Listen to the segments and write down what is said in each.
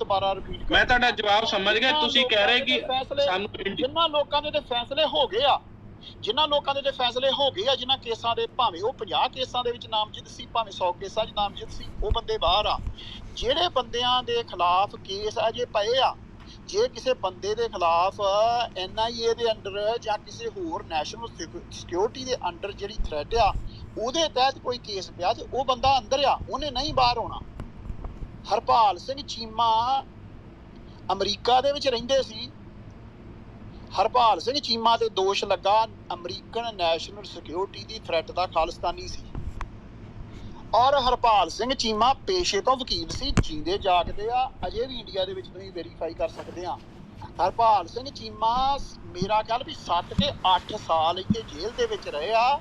ਦੁਬਾਰਾ ਰਿਪੀਟ ਮੈਂ ਤੁਹਾਡਾ ਜਵਾਬ ਸਮਝ ਗਿਆ। ਤੁਸੀਂ ਕਹਿ ਰਹੇ ਕਿ ਸਾਨੂੰ ਜਿਨ੍ਹਾਂ ਲੋਕਾਂ ਦੇ ਫੈਸਲੇ ਹੋ ਗਏ ਆ, ਜਿਨ੍ਹਾਂ ਲੋਕਾਂ ਦੇ ਫੈਸਲੇ ਹੋ ਗਏ ਆ, ਜਿਨ੍ਹਾਂ ਕੇਸਾਂ ਦੇ ਭਾਵੇਂ ਉਹ 50 ਕੇਸਾਂ ਦੇ ਵਿੱਚ ਨਾਮਜ਼ਦ ਸੀ, ਭਾਵੇਂ 100 ਕੇਸਾਂ 'ਚ ਨਾਮਜ਼ਦ ਸੀ, ਉਹ ਬੰਦੇ ਬਾਹਰ ਆ। ਜਿਹੜੇ ਬੰਦਿਆਂ ਦੇ ਖਿਲਾਫ ਕੇਸ ਅਜੇ ਪਏ ਆ, ਜੇ ਕਿਸੇ ਬੰਦੇ ਦੇ ਖਿਲਾਫ NIA ਦੇ ਅੰਡਰ ਜਾਂ ਕਿਸੇ ਹੋਰ ਨੈਸ਼ਨਲ ਸਿਕਿਉਰਿਟੀ ਦੇ ਅੰਡਰ ਜਿਹੜੀ ਥ੍ਰੈਟ ਆ, ਉਹਦੇ ਤਹਿਤ ਕੋਈ ਕੇਸ ਪਿਆ ਤੇ ਉਹ ਬੰਦਾ ਅੰਦਰ ਆ, ਉਹਨੇ ਨਹੀਂ ਬਾਹਰ ਆਉਣਾ। ਹਰਪਾਲ ਸਿੰਘ ਚੀਮਾ ਅਮਰੀਕਾ ਦੇ ਵਿੱਚ ਰਹਿੰਦੇ ਸੀ। ਹਰਪਾਲ ਸਿੰਘ ਚੀਮਾ ਤੇ ਦੋਸ਼ ਲੱਗਾ ਅਮਰੀਕਨ ਨੈਸ਼ਨਲ ਸਿਕਿਉਰਿਟੀ ਦੀ ਥ੍ਰੈਟ ਦਾ ਖਾਲਿਸਤਾਨੀ ਸੀ। ਔਰ ਹਰਪਾਲ ਸਿੰਘ ਚੀਮਾ ਪੇਸ਼ੇ ਤੋਂ ਵਕੀਲ ਸੀ, ਜੀਂਦੇ ਜਾਗਦੇ ਆ, ਅਜੇ ਵੀ ਇੰਡੀਆ ਦੇ ਵਿੱਚ ਤੁਸੀਂ ਵੈਰੀਫਾਈ ਕਰ ਸਕਦੇ ਆ। ਹਰਪਾਲ ਸਿੰਘ ਚੀਮਾ ਮੇਰਾ ਖਿਆਲ ਵੀ 7 ਤੇ 8 ਸਾਲ ਇੱਥੇ ਜੇਲ੍ਹ ਦੇ ਵਿੱਚ ਰਹੇ ਆ।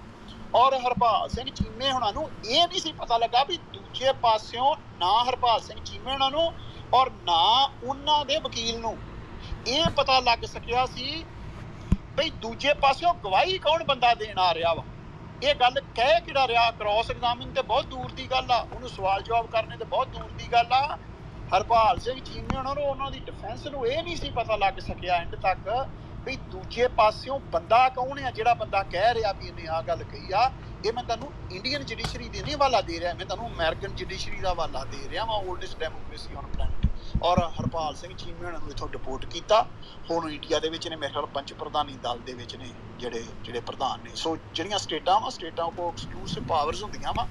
ਔਰ ਹਰਪਾਲ ਸਿੰਘ ਚੀਮੇ ਹੁਣਾਂ ਨੂੰ ਇਹ ਨਹੀਂ ਸੀ ਪਤਾ ਲੱਗਾ ਵੀ ਦੂਜੇ ਪਾਸਿਓਂ ਨਾ ਹਰਪਾਲ ਸਿੰਘ ਚੀਮੇ ਹੁਣਾਂ ਨੂੰ ਔਰ ਨਾ ਉਹਨਾਂ ਦੇ ਵਕੀਲ ਨੂੰ ਇਹ ਪਤਾ ਲੱਗ ਸਕਿਆ ਸੀ ਬਈ ਦੂਜੇ ਪਾਸਿਓਂ ਗਵਾਹੀ ਕੌਣ ਬੰਦਾ ਦੇਣ ਆ ਰਿਹਾ ਵਾ। ਇਹ ਗੱਲ ਕਹਿ ਕਿਹੜਾ ਰਿਹਾ, ਕ੍ਰੋਸ ਐਗਜ਼ਾਮਿਨ ਤੇ ਬਹੁਤ ਦੂਰ ਦੀ ਗੱਲ ਆ, ਉਹਨੂੰ ਸਵਾਲ ਜਵਾਬ ਕਰਨੇ ਤੇ ਬਹੁਤ ਦੂਰ ਦੀ ਗੱਲ ਆ। ਹਰਪਾਲ ਸਿੰਘ ਚੀਮੇ ਉਹਨਾਂ ਨੂੰ, ਉਹਨਾਂ ਦੀ ਡਿਫੈਂਸ ਨੂੰ ਇਹ ਨਹੀਂ ਸੀ ਪਤਾ ਲੱਗ ਸਕਿਆ ਐਂਡ ਤੱਕ ਵੀ ਦੂਜੇ ਪਾਸਿਓਂ ਬੰਦਾ ਕੌਣ ਆ, ਜਿਹੜਾ ਬੰਦਾ ਕਹਿ ਰਿਹਾ ਵੀ ਇਹਨੇ ਆਹ ਗੱਲ ਕਹੀ ਆ। ਇਹ ਮੈਂ ਤੁਹਾਨੂੰ ਇੰਡੀਅਨ ਜੁਡੀਸ਼ਰੀ ਦੇ ਨਹੀਂ ਹਵਾਲਾ ਦੇ ਰਿਹਾ, ਮੈਂ ਤੁਹਾਨੂੰ ਅਮਰੀਕਨ ਜੁਡੀਸ਼ਰੀ ਦਾ ਹਵਾਲਾ ਦੇ ਰਿਹਾ ਵਾਂ, ਓਲਡੈਸਟ ਡੈਮੋਕ੍ਰੇਸੀ ਔਨ ਪਲੈਨਟ। ਔਰ ਹਰਪਾਲ ਸਿੰਘ ਚੀਮੇ ਉਹਨਾਂ ਨੂੰ ਇੱਥੋਂ ਡਿਪੋਰਟ ਕੀਤਾ। ਹੁਣ ਇੰਡੀਆ ਦੇ ਵਿੱਚ ਨੇ ਮੇਰੇ ਖਿਆਲ ਪੰਚ ਪ੍ਰਧਾਨੀ ਦਲ ਦੇ ਵਿੱਚ ਨੇ ਜਿਹੜੇ ਪ੍ਰਧਾਨ ਨੇ। ਸੋ ਜਿਹੜੀਆਂ ਸਟੇਟਾਂ ਕੋਲ ਐਕਸਕਲੂਸਿਵ ਪਾਵਰਸ ਹੁੰਦੀਆਂ ਵਾ।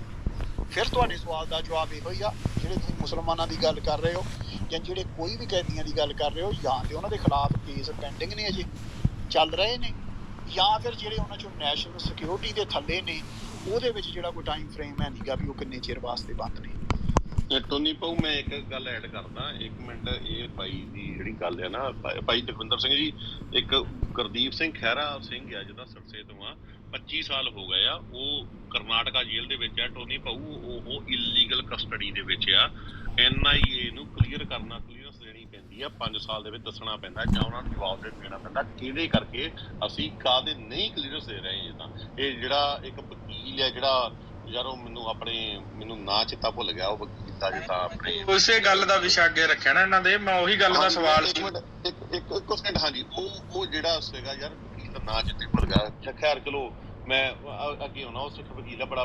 ਫਿਰ ਤੁਹਾਡੇ ਸਵਾਲ ਦਾ ਜਵਾਬ ਇਹੋ ਹੀ ਆ, ਜਿਹੜੇ ਤੁਸੀਂ ਮੁਸਲਮਾਨਾਂ ਦੀ ਗੱਲ ਕਰ ਰਹੇ ਹੋ ਜਾਂ ਜਿਹੜੇ ਕੋਈ ਵੀ ਕੈਦੀਆਂ ਦੀ ਗੱਲ ਕਰ ਰਹੇ ਹੋ, ਜਾਂ ਤੇ ਉਹਨਾਂ ਦੇ ਖਿਲਾਫ ਕੇਸ ਪੈਂਡਿੰਗ ਨੇ, ਅਜੇ ਚੱਲ ਰਹੇ ਨੇ, ਜਾਂ ਫਿਰ ਜਿਹੜੇ ਉਹਨਾਂ ਚੋਂ ਨੈਸ਼ਨਲ ਸਿਕਿਉਰਿਟੀ ਦੇ ਥੱਲੇ ਨੇ, ਉਹਦੇ ਵਿੱਚ ਜਿਹੜਾ ਕੋਈ ਟਾਈਮ ਫਰੇਮ ਹੈ ਨਹੀਂਗਾ ਵੀ ਉਹ ਕਿੰਨੇ ਚਿਰ ਵਾਸਤੇ ਬੰਦ ਨੇ। ਟੋਨੀ ਪਾਊ, ਮੈਂ ਇੱਕ ਗੱਲ ਐਡ ਕਰਦਾ 1 ਮਿੰਟ। ਇਹ ਭਾਈ ਦੀ ਜਿਹੜੀ ਗੱਲ ਹੈ ਨਾ, ਭਾਈ ਜਗਵਿੰਦਰ ਸਿੰਘ ਜੀ, ਇੱਕ ਗੁਰਦੀਪ ਸਿੰਘ ਖਹਿਰਾ ਸਿੰਘ ਆ ਜਿਹਦਾ ਸਰਸੇ ਤੋਂ ਆ, 25 ਸਾਲ ਹੋ ਗਏ ਆ, ਉਹ ਕਰਨਾਟਕਾ ਜੇਲ੍ਹ ਦੇ ਵਿੱਚ ਆ। ਟੋਨੀ ਪਾਊ, ਉਹ ਇਲੀਗਲ ਕਸਟਡੀ ਦੇ ਵਿੱਚ ਆ। NIA ਨੂੰ ਕਲੀਅਰ ਕਲੀਅਰੈਂਸ ਦੇਣੀ ਪੈਂਦੀ ਆ, 5 ਸਾਲ ਦੇ ਵਿੱਚ ਦੱਸਣਾ ਪੈਂਦਾ ਜਾਂ ਉਹਨਾਂ ਨੂੰ ਜਵਾਬ ਦੇਣਾ ਪੈਂਦਾ ਕਿਹਦੇ ਕਰਕੇ ਅਸੀਂ ਕਾਹਦੇ ਨਹੀਂ ਕਲੀਅਰੈਂਸ ਦੇ ਰਹੇ। ਜਿੱਦਾਂ ਇਹ ਜਿਹੜਾ ਇੱਕ ਵਕੀਲ ਹੈ ਜਿਹੜਾ ਯਾਰ, ਉਹ ਮੈਨੂੰ ਨਾਂ ਚੇਤਾ ਭੁੱਲ ਗਿਆ, ਉਹ ਵਕੀਲ ਦਾ ਜਿੱਦਾਂ ਆਪਣੇ ਉਸੇ ਗੱਲ ਦਾ ਵਿਸ਼ਾ ਅੱਗੇ ਰੱਖਿਆ ਨਾ ਇਹਨਾਂ ਦੇ, ਮੈਂ ਉਹੀ ਗੱਲ ਦਾ ਸਵਾਲ ਸੀ। ਇੱਕ ਸਕਿੰਟ, ਹਾਂਜੀ, ਉਹ ਜਿਹੜਾ ਸੀਗਾ ਯਾਰ ਵਕੀਲ ਦਾ ਨਾਂ ਚੇਤੇ ਭੁੱਲ ਗਿਆ। ਖੈਰ ਚਲੋ, ਮੈਂ ਅੱਗੇ ਆਉਣਾ। ਉਹ ਸਿੱਖ ਵਕੀਲ ਆ, ਬੜਾ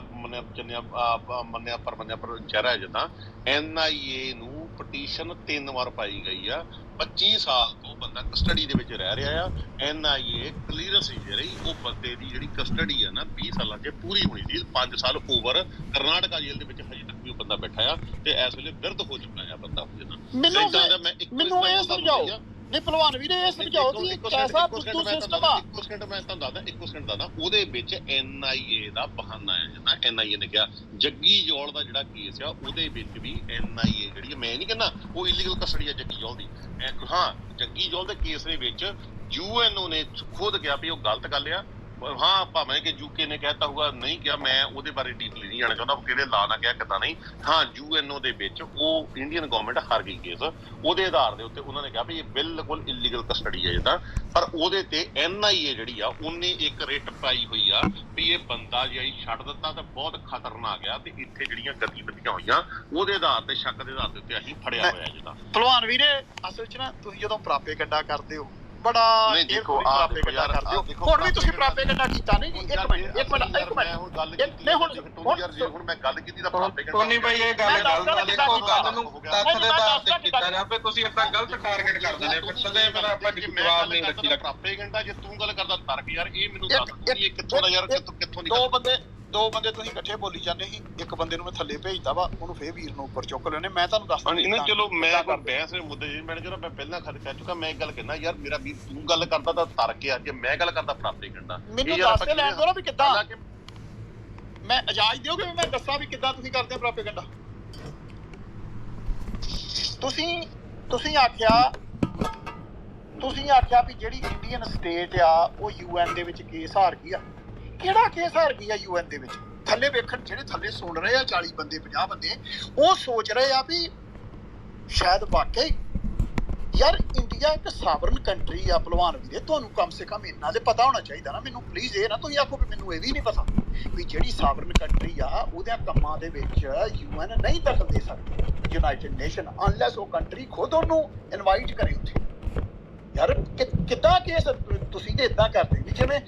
ਮੰਨਿਆ ਪਰ ਚਿਹਰਾ ਹੈ। ਜਿੱਦਾਂ NIA ਨੂੰ ਪਟੀਸ਼ਨ 3 ਵਾਰ ਪਾਈ ਗਈ ਆ, 25 ਸਾਲ ਤੋਂ ਬੰਦਾ ਕਸਟਡੀ ਦੇ ਵਿੱਚ ਰਹਿ ਰਿਹਾ ਆ। NIA ਕਲੀਅਰੈਂਸ ਨਹੀਂ ਦੇ ਰਹੀ। ਉਹ ਬੰਦੇ ਦੀ ਜਿਹੜੀ ਕਸਟਡੀ ਆ ਨਾ 20 ਸਾਲਾਂ 'ਚ ਪੂਰੀ ਹੋਣੀ ਸੀ, 5 ਸਾਲ ਓਵਰ ਕਰਨਾਟਕਾ ਜੇਲ੍ਹ ਦੇ ਵਿੱਚ ਹਜੇ ਤੱਕ ਵੀ ਉਹ ਬੰਦਾ ਬੈਠਾ ਆ ਤੇ ਇਸ ਵੇਲੇ ਬਿਰਧ ਹੋ ਚੁੱਕਾ ਆ ਬੰਦਾ। ਮੈਨੂੰ ਇਹ ਸਮਝਾਓ, ਨਹੀਂ ਭਲਵਾਨ ਵੀਰੇ, ਇਹ ਸਮਝਾਓ ਕਿ ਐਸਾ ਬੁੱਧੂ ਸਿਸਟਮ ਆ। ਇੱਕ ਸਕਿੰਟ ਮੈਂ ਤੁਹਾਨੂੰ ਦੱਸਦਾ ਉਹਦੇ ਵਿੱਚ NIA ਦਾ ਬਹਾਨਾ ਹੈ। ਜਿੱਦਾਂ NIA ਨੇ ਕਿਹਾ ਜੱਗੀ ਜੌਲ ਦਾ ਜਿਹੜਾ ਕੇਸ ਆ, ਉਹਦੇ ਵਿੱਚ ਵੀ NIA ਜਿਹੜੀ, ਮੈਂ ਨਹੀਂ ਕਹਿੰਦਾ ਉਹ ਇਲੀਗਲ ਕਸਟਡੀ ਆ ਜੱਗੀ ਜੌਲ ਦੀ। ਹਾਂ, ਜੱਗੀ ਜੌਲ ਦੇ ਕੇਸ ਦੇ ਵਿੱਚ UNO ਨੇ ਖੁਦ ਕਿਹਾ ਵੀ ਉਹ ਗਲਤ ਗੱਲ ਆ। ਹਾਂ, ਭਾਵੇਂ ਕਿ UK ਨੇ ਕਹਿਤਾ ਹੋਊਗਾ, ਨਹੀਂ ਕਿਹਾ, ਮੈਂ ਉਹਦੇ ਬਾਰੇ ਡੀਪਲੀ ਨਹੀਂ ਜਾਣਾ ਚਾਹੁੰਦਾ ਕਿਹੜੇ ਲਾ ਨਾ ਕਿਹਾ ਕਿੱਦਾਂ ਨਹੀਂ। ਹਾਂ, UNO ਦੇ ਵਿੱਚ ਉਹ ਇੰਡੀਅਨ ਗਵਰਨਮੈਂਟ ਹਾਰ ਗਈ ਕੇਸ, ਉਹਦੇ ਆਧਾਰ ਦੇ ਉੱਤੇ ਉਹਨਾਂ ਨੇ ਕਿਹਾ ਵੀ ਇਹ ਬਿਲਕੁਲ ਇਲੀਗਲ ਕਸਟਡੀ ਹੈ ਜਿੱਦਾਂ। ਪਰ ਉਹਦੇ ਤੇ NIA ਜਿਹੜੀ ਆ, ਉਹਨੇ ਇੱਕ ਰਿਟ ਪਾਈ ਹੋਈ ਆ ਵੀ ਇਹ ਬੰਦਾ ਜੇ ਛੱਡ ਦਿੱਤਾ ਤਾਂ ਬਹੁਤ ਖਤਰਨਾਕ ਆ, ਤੇ ਇੱਥੇ ਜਿਹੜੀਆਂ ਗਤੀਵਿਧੀਆਂ ਹੋਈਆਂ ਉਹਦੇ ਆਧਾਰ ਤੇ, ਸ਼ੱਕ ਦੇ ਆਧਾਰ ਦੇ ਉੱਤੇ ਅਸੀਂ ਫੜਿਆ ਹੋਇਆ ਜਿੱਦਾਂ। ਭਲਵਾਨ ਵੀਰੇ, ਅਸਲ 'ਚ ਨਾ ਤੁਸੀਂ ਜਦੋਂ ਪ੍ਰਾਪੇ ਗੱਡਾ ਕਰਦੇ ਹੋ ਬੜਾ ਨਹੀਂ, ਦੇਖੋ ਪ੍ਰਾਪੇ ਗੱਡਾ ਕਰਦੇ ਹੋ। ਹੁਣ ਵੀ ਤੁਸੀਂ ਪ੍ਰਾਪੇ ਗੱਡਾ ਕੀਤਾ ਨਹੀਂ। ਇੱਕ ਮਿੰਟ ਹੁਣ ਮੈਂ ਗੱਲ ਕੀਤੀ ਤਾਂ ਪ੍ਰਾਪੇ ਗੱਡਾ। ਟੋਨੀ ਭਾਈ, ਇਹ ਗੱਲ ਗਲਤ ਆ। ਦੇਖੋ, ਗੱਲ ਨੂੰ ਤੱਥ ਦੇ ਆਧਾਰ ਤੇ ਕੀਤਾ ਜਾਵੇ, ਤੁਸੀਂ ਇਦਾਂ ਗਲਤ ਟਾਰਗੇਟ ਕਰਦੇ ਨੇ। ਫਿਰ ਮੇਰਾ ਆਪਾਂ ਜਵਾਬ ਨਹੀਂ ਰੱਖੀ ਰੱਖਦਾ। ਪ੍ਰਾਪੇ ਗੱਡਾ ਜੇ ਤੂੰ ਗੱਲ ਕਰਦਾ ਤਰਕ, ਯਾਰ ਇਹ ਮੈਨੂੰ ਦੱਸ ਇਹ ਕਿੱਥੋਂ ਦਾ, ਯਾਰ ਕਿੱਥੋਂ ਦੀ? ਦੋ ਬੰਦੇ ਤੁਸੀਂ ਇਕੱਠੇ ਬੋਲੀ ਜਾਂਦੇ ਸੀ, ਇੱਕ ਬੰਦੇ ਨੂੰ ਮੈਂ ਥੱਲੇ ਭੇਜਦਾ ਵਾ, ਉਹਨੂੰ ਫੇਰ ਵੀਰ ਨੂੰ ਉੱਪਰ ਚੁੱਕ ਲੈਣੇ। ਮੈਂ ਤੁਹਾਨੂੰ ਦੱਸਦਾ ਚਲੋ, ਮੈਂ ਕੋਈ ਬਹਿਸ ਦੇ ਮੁੱਦੇ ਜੀ ਮੈਂ ਜਿਹੜਾ ਮੈਂ ਪਹਿਲਾਂ ਕਹਿ ਚੁੱਕਾ, ਮੈਂ ਇੱਕ ਗੱਲ ਕਹਿਣਾ ਯਾਰ, ਮੇਰਾ ਵੀਰ ਤੂੰ ਗੱਲ ਕਰਦਾ ਤਾਂ ਤਰਕ ਆ, ਜੇ ਮੈਂ ਗੱਲ ਕਰਦਾ ਪ੍ਰਾਪੇ ਗੱਡਾ। ਮੈਨੂੰ ਦੱਸ ਕੇ ਲੈਣ ਦੋ ਨਾ ਵੀ ਕਿੱਦਾਂ, ਮੈਂ ਇਜਾਜ਼ਤ ਦਿਓਗੇ ਮੈਂ ਦੱਸਾਂ ਵੀ ਕਿੱਦਾਂ ਤੁਸੀਂ ਕਰਦੇ ਪ੍ਰਾਪੇ ਗੱਡਾ। ਤੁਸੀਂ ਆਖਿਆ ਵੀ ਜਿਹੜੀ ਇੰਡੀਅਨ ਸਟੇਟ ਆ ਉਹ UN ਦੇ ਵਿੱਚ ਕੇਸ ਹਾਰ ਗਈ ਆ। ਕਿਹੜਾ ਕੇਸ ਹਾਰ ਗਈ ਆ UN ਦੇ ਵਿੱਚ? ਥੱਲੇ ਵੇਖਣ, ਜਿਹੜੇ ਥੱਲੇ ਸੁਣ ਰਹੇ ਆ 40 ਬੰਦੇ 50 ਬੰਦੇ, ਉਹ ਸੋਚ ਰਹੇ ਆ ਵੀ ਸ਼ਾਇਦ ਵਾਕਈ ਯਾਰ ਇੰਡੀਆ ਇੱਕ ਸਾਵਰਨ ਕੰਟਰੀ ਆ। ਭਲਵਾਨ ਵੀਰੇ, ਤੁਹਾਨੂੰ ਕਮ ਸੇ ਕਮ ਇੰਨਾ ਤੇ ਪਤਾ ਹੋਣਾ ਚਾਹੀਦਾ ਨਾ। ਮੈਨੂੰ ਪਲੀਜ਼ ਇਹ ਨਾ ਤੁਸੀਂ ਆਖੋ ਵੀ ਮੈਨੂੰ ਇਹ ਵੀ ਨਹੀਂ ਪਤਾ। ਵੀ ਜਿਹੜੀ ਸਾਵਰਨ ਕੰਟਰੀ ਆ ਉਹਦੇ ਕੰਮਾਂ ਦੇ ਵਿੱਚ UN ਨਹੀਂ ਦਖਲ ਦੇ ਸਕਦੀ, ਯੂਨਾਈਟਿਡ ਨੇਸ਼ਨ, ਅਨਲੈਸ ਉਹ ਕੰਟਰੀ ਖੁਦ ਉਹਨੂੰ ਇਨਵਾਈਟ ਕਰੇ ਉੱਥੇ। ਯਾਰ ਕਿੱਦਾਂ ਕੇਸ ਤੁਸੀਂ ਤੇ ਇਦਾਂ ਕਰਦੇ ਵੀ ਜਿਵੇਂ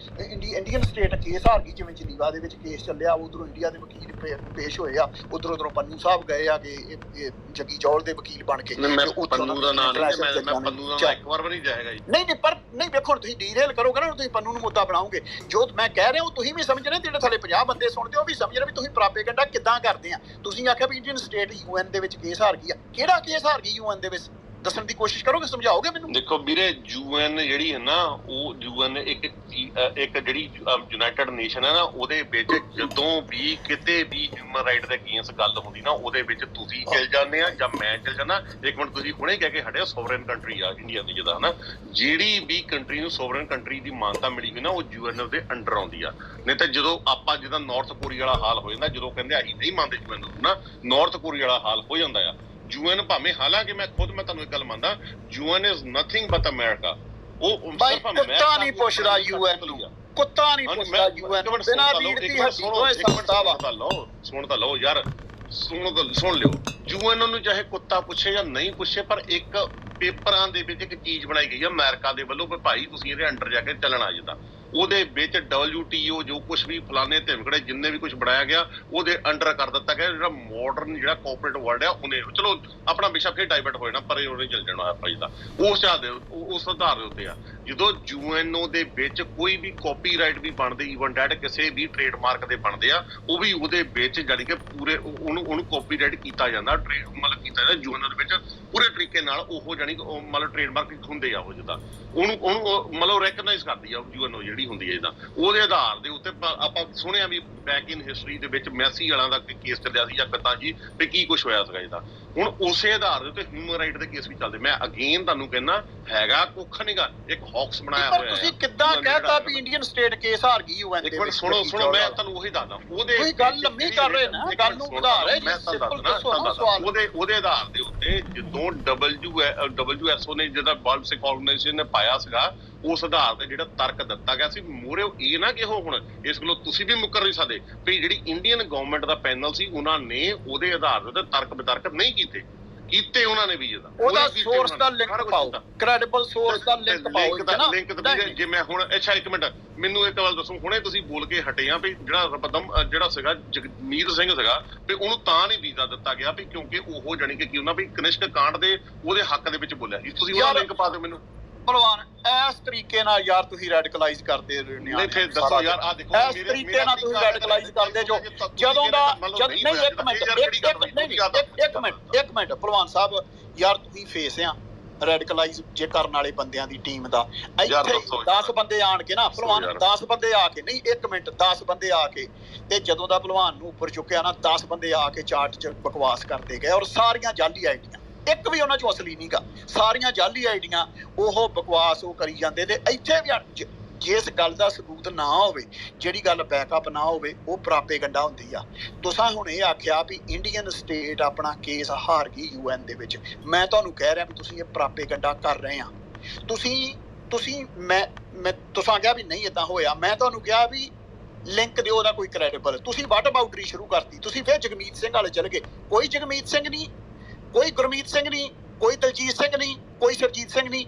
ਇੰਡੀਅਨ ਸਟੇਟ ਕੇਸ ਹਾਰ ਗਈ, ਜਿਵੇਂ ਜਨੀਵਾ ਦੇ ਵਿੱਚ ਕੇਸ ਚੱਲਿਆ, ਉਧਰੋਂ ਇੰਡੀਆ ਦੇ ਵਕੀਲ ਪੇਸ਼ ਹੋਏ ਆ, ਉਧਰੋਂ ਪੰਨੂ ਸਾਹਿਬ ਗਏ ਆ ਕਿ ਇਹ ਜੱਗੀ ਜੌਲ ਦੇ ਵਕੀਲ ਬਣ ਕੇ। ਪੰਨੂ ਦਾ ਨਾਮ ਨਹੀਂ, ਮੈਂ ਪੰਨੂ ਦਾ ਇੱਕ ਵਾਰ ਵੀ ਨਹੀਂ ਜਾਏਗਾ ਜੀ। ਨਹੀਂ ਪਰ ਨਹੀਂ ਵੇਖੋ, ਤੁਸੀਂ ਡੀਰੇਲ ਕਰੋਗੇ ਨਾ, ਤੁਸੀਂ ਪੰਨੂ ਨੂੰ ਮੁੱਦਾ ਬਣਾਓਗੇ। ਜੋ ਮੈਂ ਕਹਿ ਰਿਹਾ ਉਹ ਤੁਸੀਂ ਵੀ ਸਮਝ ਰਹੇ, ਜਿਹੜੇ ਥੱਲੇ 50 ਬੰਦੇ ਸੁਣਦੇ ਉਹ ਵੀ ਸਮਝ ਰਹੇ ਵੀ ਤੁਸੀਂ ਪ੍ਰਾਪੇਗੈਂਡਾ ਕਿੱਦਾਂ ਕਰਦੇ ਆ। ਤੁਸੀਂ ਆਖਿਆ ਵੀ ਇੰਡੀਅਨ ਸਟੇਟ UN ਦੇ ਵਿੱਚ ਕੇਸ ਹਾਰ ਗਈ ਆ, ਕਿਹੜਾ ਕੇਸ ਹਾਰ ਗਈ UN ਦੇ ਵਿੱਚ? ਦੱਸਣ ਦੀ ਕੋਸ਼ਿਸ਼ ਕਰੋਗੇ, ਸਮਝਾਓਗੇ ਮੈਨੂੰ? ਦੇਖੋ ਵੀਰੇ, UN ਜਿਹੜੀ ਹੈ ਨਾ, ਉਹ UN ਇੱਕ ਜਿਹੜੀ ਯੂਨਾਈਟਿਡ ਨੇਸ਼ਨ ਹੈ ਨਾ, ਉਹਦੇ ਵਿੱਚ ਜਦੋਂ ਵੀ ਕਿਤੇ ਵੀ ਹਿਊਮਨ ਰਾਈਟ ਦੇ ਅਗੇਂਸਟ ਗੱਲ ਹੁੰਦੀ ਨਾ, ਉਹਦੇ ਵਿੱਚ ਤੁਸੀਂ ਚਲ ਜਾਂਦੇ ਆ ਜਾਂ ਮੈਂ ਚਲ ਜਾਂਦਾ। ਇੱਕ ਮਿੰਟ, ਤੁਸੀਂ ਹੁਣੇ ਕਹਿ ਕੇ ਹਟਿਆ ਸੋਵਰਨ ਕੰਟਰੀ ਆ ਇੰਡੀਆ ਦੀ, ਜਿਹਦਾ ਹਨਾ ਜਿਹੜੀ ਵੀ ਕੰਟਰੀ ਨੂੰ ਸੋਵਰਨ ਕੰਟਰੀ ਦੀ ਮਾਨਤਾ ਮਿਲੀ ਹੋਈ ਨਾ, ਉਹ UN ਦੇ ਅੰਡਰ ਆਉਂਦੀ ਆ। ਨਹੀਂ ਤਾਂ ਜਦੋਂ ਆਪਾਂ ਜਿੱਦਾਂ ਨਾਰਥ ਕੋਰੀਆ ਵਾਲਾ ਹਾਲ ਹੋ ਜਾਂਦਾ, ਜਦੋਂ ਕਹਿੰਦੇ ਅਸੀਂ ਨਹੀਂ ਮੰਨਦੇ UN ਨੂੰ ਨਾ, ਨਾਰਥ ਕੋਰੀਆ ਵਾਲਾ ਹਾਲ ਹੋ ਜਾਂਦਾ ਆ। UN ਭਾਵੇਂ, ਹਾਲਾਂਕਿ ਮੈਂ ਤੁਹਾਨੂੰ ਇੱਕ ਗੱਲ ਮੰਨਦਾ, UN is nothing but America। ਉਹ ਕੁੱਤਾ ਨਹੀਂ ਪੁੱਛਦਾ UN ਨੂੰ, ਕੁੱਤਾ ਨਹੀਂ ਪੁੱਛਦਾ UN ਨੂੰ, ਬਿਨਾਂ ਰੀੜ ਦੀ ਹੱਡੀ ਤੋਂ ਸੰਸਥਾ ਵਾ। ਸੁਣ ਤਾਂ ਲਓ ਯਾਰ, ਸੁਣ ਲਿਓ। UN ਨੂੰ ਚਾਹੇ ਕੁੱਤਾ ਪੁੱਛੇ ਜਾਂ ਨਹੀਂ ਪੁੱਛੇ, ਪਰ ਇੱਕ ਪੇਪਰਾਂ ਦੇ ਵਿੱਚ ਇੱਕ ਚੀਜ਼ ਬਣਾਈ ਗਈ ਆ ਅਮਰੀਕਾ ਦੇ ਵੱਲੋਂ ਵੀ ਭਾਈ ਤੁਸੀਂ ਇਹਦੇ ਅੰਡਰ ਜਾ ਕੇ ਚੱਲਣਾ। ਜਿੱਦਾਂ ਉਹਦੇ ਵਿੱਚ WTO ਜੋ ਕੁਛ ਵੀ ਫਲਾਣੇ ਧਿਮਕੜੇ ਜਿੰਨੇ ਵੀ ਕੁਛ ਬਣਾਇਆ ਗਿਆ ਉਹਦੇ ਅੰਡਰ ਕਰ ਦਿੱਤਾ ਗਿਆ। ਜਿਹੜਾ ਮਾਡਰਨ ਜਿਹੜਾ ਕੋਆਪਰੇਟ ਵਰਲਡ ਆ ਉਹਨੇ, ਚਲੋ ਆਪਣਾ ਵਿਸ਼ਾ ਫਿਰ ਡਾਇਵਰਟ ਹੋ ਜਾਣਾ, ਪਰ ਉਹਨੇ ਚੱਲ ਜਾਣਾ ਭਾਈ ਦਾ ਉਸ ਆਧਾਰ ਦੇ ਉੱਤੇ ਆ। ਜਦੋਂ UNO ਦੇ ਵਿੱਚ ਕੋਈ ਵੀ ਕਾਪੀਰਾਈਟ ਵੀ ਬਣਦੇ, ਈਵਨ ਡੈਟ ਕਿਸੇ ਵੀ ਟ੍ਰੇਡਮਾਰਕ ਦੇ ਬਣਦੇ ਆ, ਉਹ ਵੀ ਉਹਦੇ ਵਿੱਚ ਜਾਣੀ ਕਿ ਪੂਰੇ ਉਹਨੂੰ ਕਾਪੀਰਾਈਟ ਕੀਤਾ ਜਾਂਦਾ, ਮਤਲਬ ਕੀਤਾ ਜਾਂਦਾ UNO ਦੇ ਵਿੱਚ ਪੂਰੇ ਤਰੀਕੇ ਨਾਲ। ਉਹ ਜਾਣੀ ਕਿ ਮਤਲਬ ਟ੍ਰੇਡਮਾਰਕ ਹੁੰਦੇ ਆ, ਉਹ ਜਿੱਦਾਂ ਉਹਨੂੰ ਮਤਲਬ ਰੈਕਗਨਾਈਜ਼ ਕਰਦੀ ਆ UNO ਜਿਹੜੀ ਹੁੰਦੀ ਹੈ। ਜਿੱਦਾਂ ਉਹਦੇ ਆਧਾਰ ਦੇ ਉੱਤੇ ਆਪਾਂ ਸੁਣਿਆ ਵੀ ਬੈਕ ਇਨ ਹਿਸਟਰੀ ਦੇ ਵਿੱਚ ਮੈਸੀ ਵਾਲਾ ਦਾ ਕੇਸ ਚੱਲਿਆ ਸੀ ਜਾਂ ਕਿੱਦਾਂ ਜੀ, ਤੇ ਕੀ ਕੁਛ ਹੋਇਆ ਸੀਗਾ ਜਿੱਦਾਂ। ਹੁਣ ਉਸੇ ਆਧਾਰ ਦੇ ਉੱਤੇ ਹਿਊਮਨ ਰਾਈਟ ਦੇ ਕੇਸ ਵੀ ਚੱਲਦੇ। ਮੈਂ ਅਗੇਨ ਤੁਹਾਨੂੰ ਕਹਿੰਦਾ, ਹੈਗਾ ਕੁੱਖ ਨਹੀਂਗਾ, ਇੱਕ ਹੌਕਸ ਬਣਾਇਆ ਹੋਇਆ। ਤੁਸੀਂ ਕਿੱਦਾਂ ਕਹਿਤਾ ਵੀ ਇੰਡੀਅਨ ਸਟੇਟ ਕੇਸ ਹਾਰ ਗਈ UN ਦੇ ਵਿੱਚ? ਸੁਣੋ ਮੈਂ ਤੁਹਾਨੂੰ ਉਹੀ ਦੱਸਦਾ, ਉਹਦੇ ਕੋਈ ਗੱਲ ਲੰਮੀ ਕਰ ਰਹੇ ਨਾ, ਗੱਲ ਨੂੰ ਉਧਾਰ ਹੈ। ਮੈਂ ਤੁਹਾਨੂੰ ਦੱਸਦਾ ਉਹਦੇ ਆਧਾਰ ਦੇ ਉੱਤੇ ਜਦੋਂ WSO ਨੇ ਜਿਹੜਾ ਵਰਲਡ ਸਿੱਖ ਆਰਗੇਨਾਈਜੇਸ਼ਨ ਨੇ ਪਾਇਆ ਸੀਗਾ, ਉਸ ਆਧਾਰ ਤੇ ਜਿਹੜਾ ਤਰਕ ਦਿੱਤਾ ਗਿਆ ਸੀ ਮੂਹਰੇ, ਇਹ ਨਾ ਕਿ ਉਹ ਹੁਣ ਇਸ ਗੱਲੋਂ ਤੁਸੀਂ ਵੀ ਮੁੱਕਰ ਨਹੀਂ ਸਕਦੇ ਵੀ ਜਿਹੜੀ ਇੰਡੀਅਨ ਗਵਰਨਮੈਂਟ ਦਾ ਪੈਨਲ ਸੀ ਉਹਨਾਂ ਨੇ ਉਹਦੇ ਆਧਾਰ ਦੇ ਉੱਤੇ ਤਰਕ ਬਿਤਰਕ ਨਹੀਂ ਕੀਤੇ ਉਹਨਾਂ ਨੇ ਵੀ। ਜਿਹਦਾ ਉਹਦਾ ਸੋਰਸ ਦਾ ਲਿੰਕ ਪਾਓ, ਕ੍ਰੈਡੀਬਲ ਸੋਰਸ ਦਾ ਲਿੰਕ ਪਾਓ। ਲਿੰਕ ਜੇ ਮੈਂ ਹੁਣ, ਅੱਛਾ ਇੱਕ ਮਿੰਟ ਮੈਨੂੰ ਇੱਕ ਗੱਲ ਦੱਸੋ, ਹੁਣੇ ਤੁਸੀਂ ਬੋਲ ਕੇ ਹਟੇ ਆ ਵੀ ਜਿਹੜਾ ਸੀਗਾ ਜਗਮੀਤ ਸਿੰਘ ਸੀਗਾ ਵੀ ਉਹਨੂੰ ਤਾਂ ਨਹੀਂ ਵੀਜ਼ਾ ਦਿੱਤਾ ਗਿਆ ਵੀ ਕਿਉਂਕਿ ਉਹ ਜਾਣੀ ਕਿ ਉਹਨਾਂ ਵੀ ਕਨਿਸ਼ਕ ਕਾਂਡ ਦੇ ਉਹਦੇ ਹੱਕ ਦੇ ਵਿੱਚ ਬੋਲਿਆ ਸੀ। ਤੁਸੀਂ ਉਹਦਾ ਲਿੰਕ ਪਾ ਦਿਓ ਮੈਨੂੰ। ਭਲਵਾਨ ਇਸ ਤਰੀਕੇ ਨਾਲ ਯਾਰ ਤੁਸੀਂ ਰੈਡੀਕਲਾਈਜ਼ ਕਰਦੇ ਨਹੀਂ, ਫਿਰ ਦੱਸੋ ਯਾਰ, ਆ ਦੇਖੋ ਇਸ ਤਰੀਕੇ ਨਾਲ ਤੁਸੀਂ ਰੈਡੀਕਲਾਈਜ਼ ਕਰਦੇ ਜੋ ਜਦੋਂ ਦਾ ਨਹੀਂ। ਇੱਕ ਮਿੰਟ ਭਲਵਾਨ ਸਾਹਿਬ, ਯਾਰ ਤੁਸੀਂ ਫੇਸ ਆ ਰੈਡੀਕਲਾਈਜ਼ ਜੇ ਕਰਨ ਵਾਲੇ ਬੰਦਿਆਂ ਦੀ ਟੀਮ ਦਾ। ਇੱਥੇ 10 ਬੰਦੇ ਆਣ ਕੇ ਨਾ ਭਲਵਾਨ, 10 ਬੰਦੇ ਆ ਕੇ ਨਹੀਂ, 1 ਮਿੰਟ, 10 ਬੰਦੇ ਆ ਕੇ ਤੇ ਜਦੋਂ ਦਾ ਭਲਵਾਨ ਨੂੰ ਉੱਪਰ ਚੁੱਕਿਆ ਨਾ, 10 ਬੰਦੇ ਆ ਕੇ ਚਾਰਟ 'ਚ ਬਕਵਾਸ ਕਰਦੇ ਗਏ, ਔਰ ਸਾਰੀਆਂ ਜਾਲੀ ਆਈਡੀਆਂ, ਇੱਕ ਵੀ ਉਹਨਾਂ ਚੋਂ ਅਸਲੀ ਨਹੀਂਗਾ, ਸਾਰੀਆਂ ਜਾਲੀ ਆਈਡੀਆਂ ਉਹ ਬਕਵਾਸ ਉਹ ਕਰੀ ਜਾਂਦੇ। ਤੇ ਇੱਥੇ ਵੀ ਜਿਸ ਗੱਲ ਦਾ ਸਬੂਤ ਨਾ ਹੋਵੇ, ਜਿਹੜੀ ਗੱਲ ਬੈਕਅਪ ਨਾ ਹੋਵੇ, ਉਹ ਪ੍ਰਾਪੇਗੰਡਾ ਹੁੰਦੀ ਆ। ਤੁਸੀਂ ਹੁਣ ਇਹ ਆਖਿਆ ਵੀ ਇੰਡੀਅਨ ਸਟੇਟ ਆਪਣਾ ਕੇਸ ਹਾਰ ਗਈ UN ਦੇ ਵਿੱਚ। ਮੈਂ ਤੁਹਾਨੂੰ ਕਹਿ ਰਿਹਾ ਵੀ ਤੁਸੀਂ ਇਹ ਪ੍ਰਾਪੇਗੰਡਾ ਕਰ ਰਹੇ ਆ। ਤੁਸੀਂ ਕਿਹਾ ਵੀ ਨਹੀਂ ਏਦਾਂ ਹੋਇਆ। ਮੈਂ ਤੁਹਾਨੂੰ ਕਿਹਾ ਵੀ ਲਿੰਕ ਦਿਓ ਉਹਦਾ ਕੋਈ ਕ੍ਰੈਡੀਬਲ। ਤੁਸੀਂ ਵਾਟ ਅਬਾਊਟਰੀ ਸ਼ੁਰੂ ਕਰਤੀ। ਤੁਸੀਂ ਫਿਰ ਜਗਮੀਤ ਸਿੰਘ ਵਾਲੇ ਚਲੇ ਗਏ। ਕੋਈ ਜਗਮੀਤ ਸਿੰਘ ਨਹੀਂ, ਕੋਈ ਗੁਰਮੀਤ ਸਿੰਘ ਨਹੀਂ, ਕੋਈ ਦਲਜੀਤ ਸਿੰਘ ਨਹੀਂ, ਕੋਈ ਸਰਜੀਤ ਸਿੰਘ ਨਹੀਂ।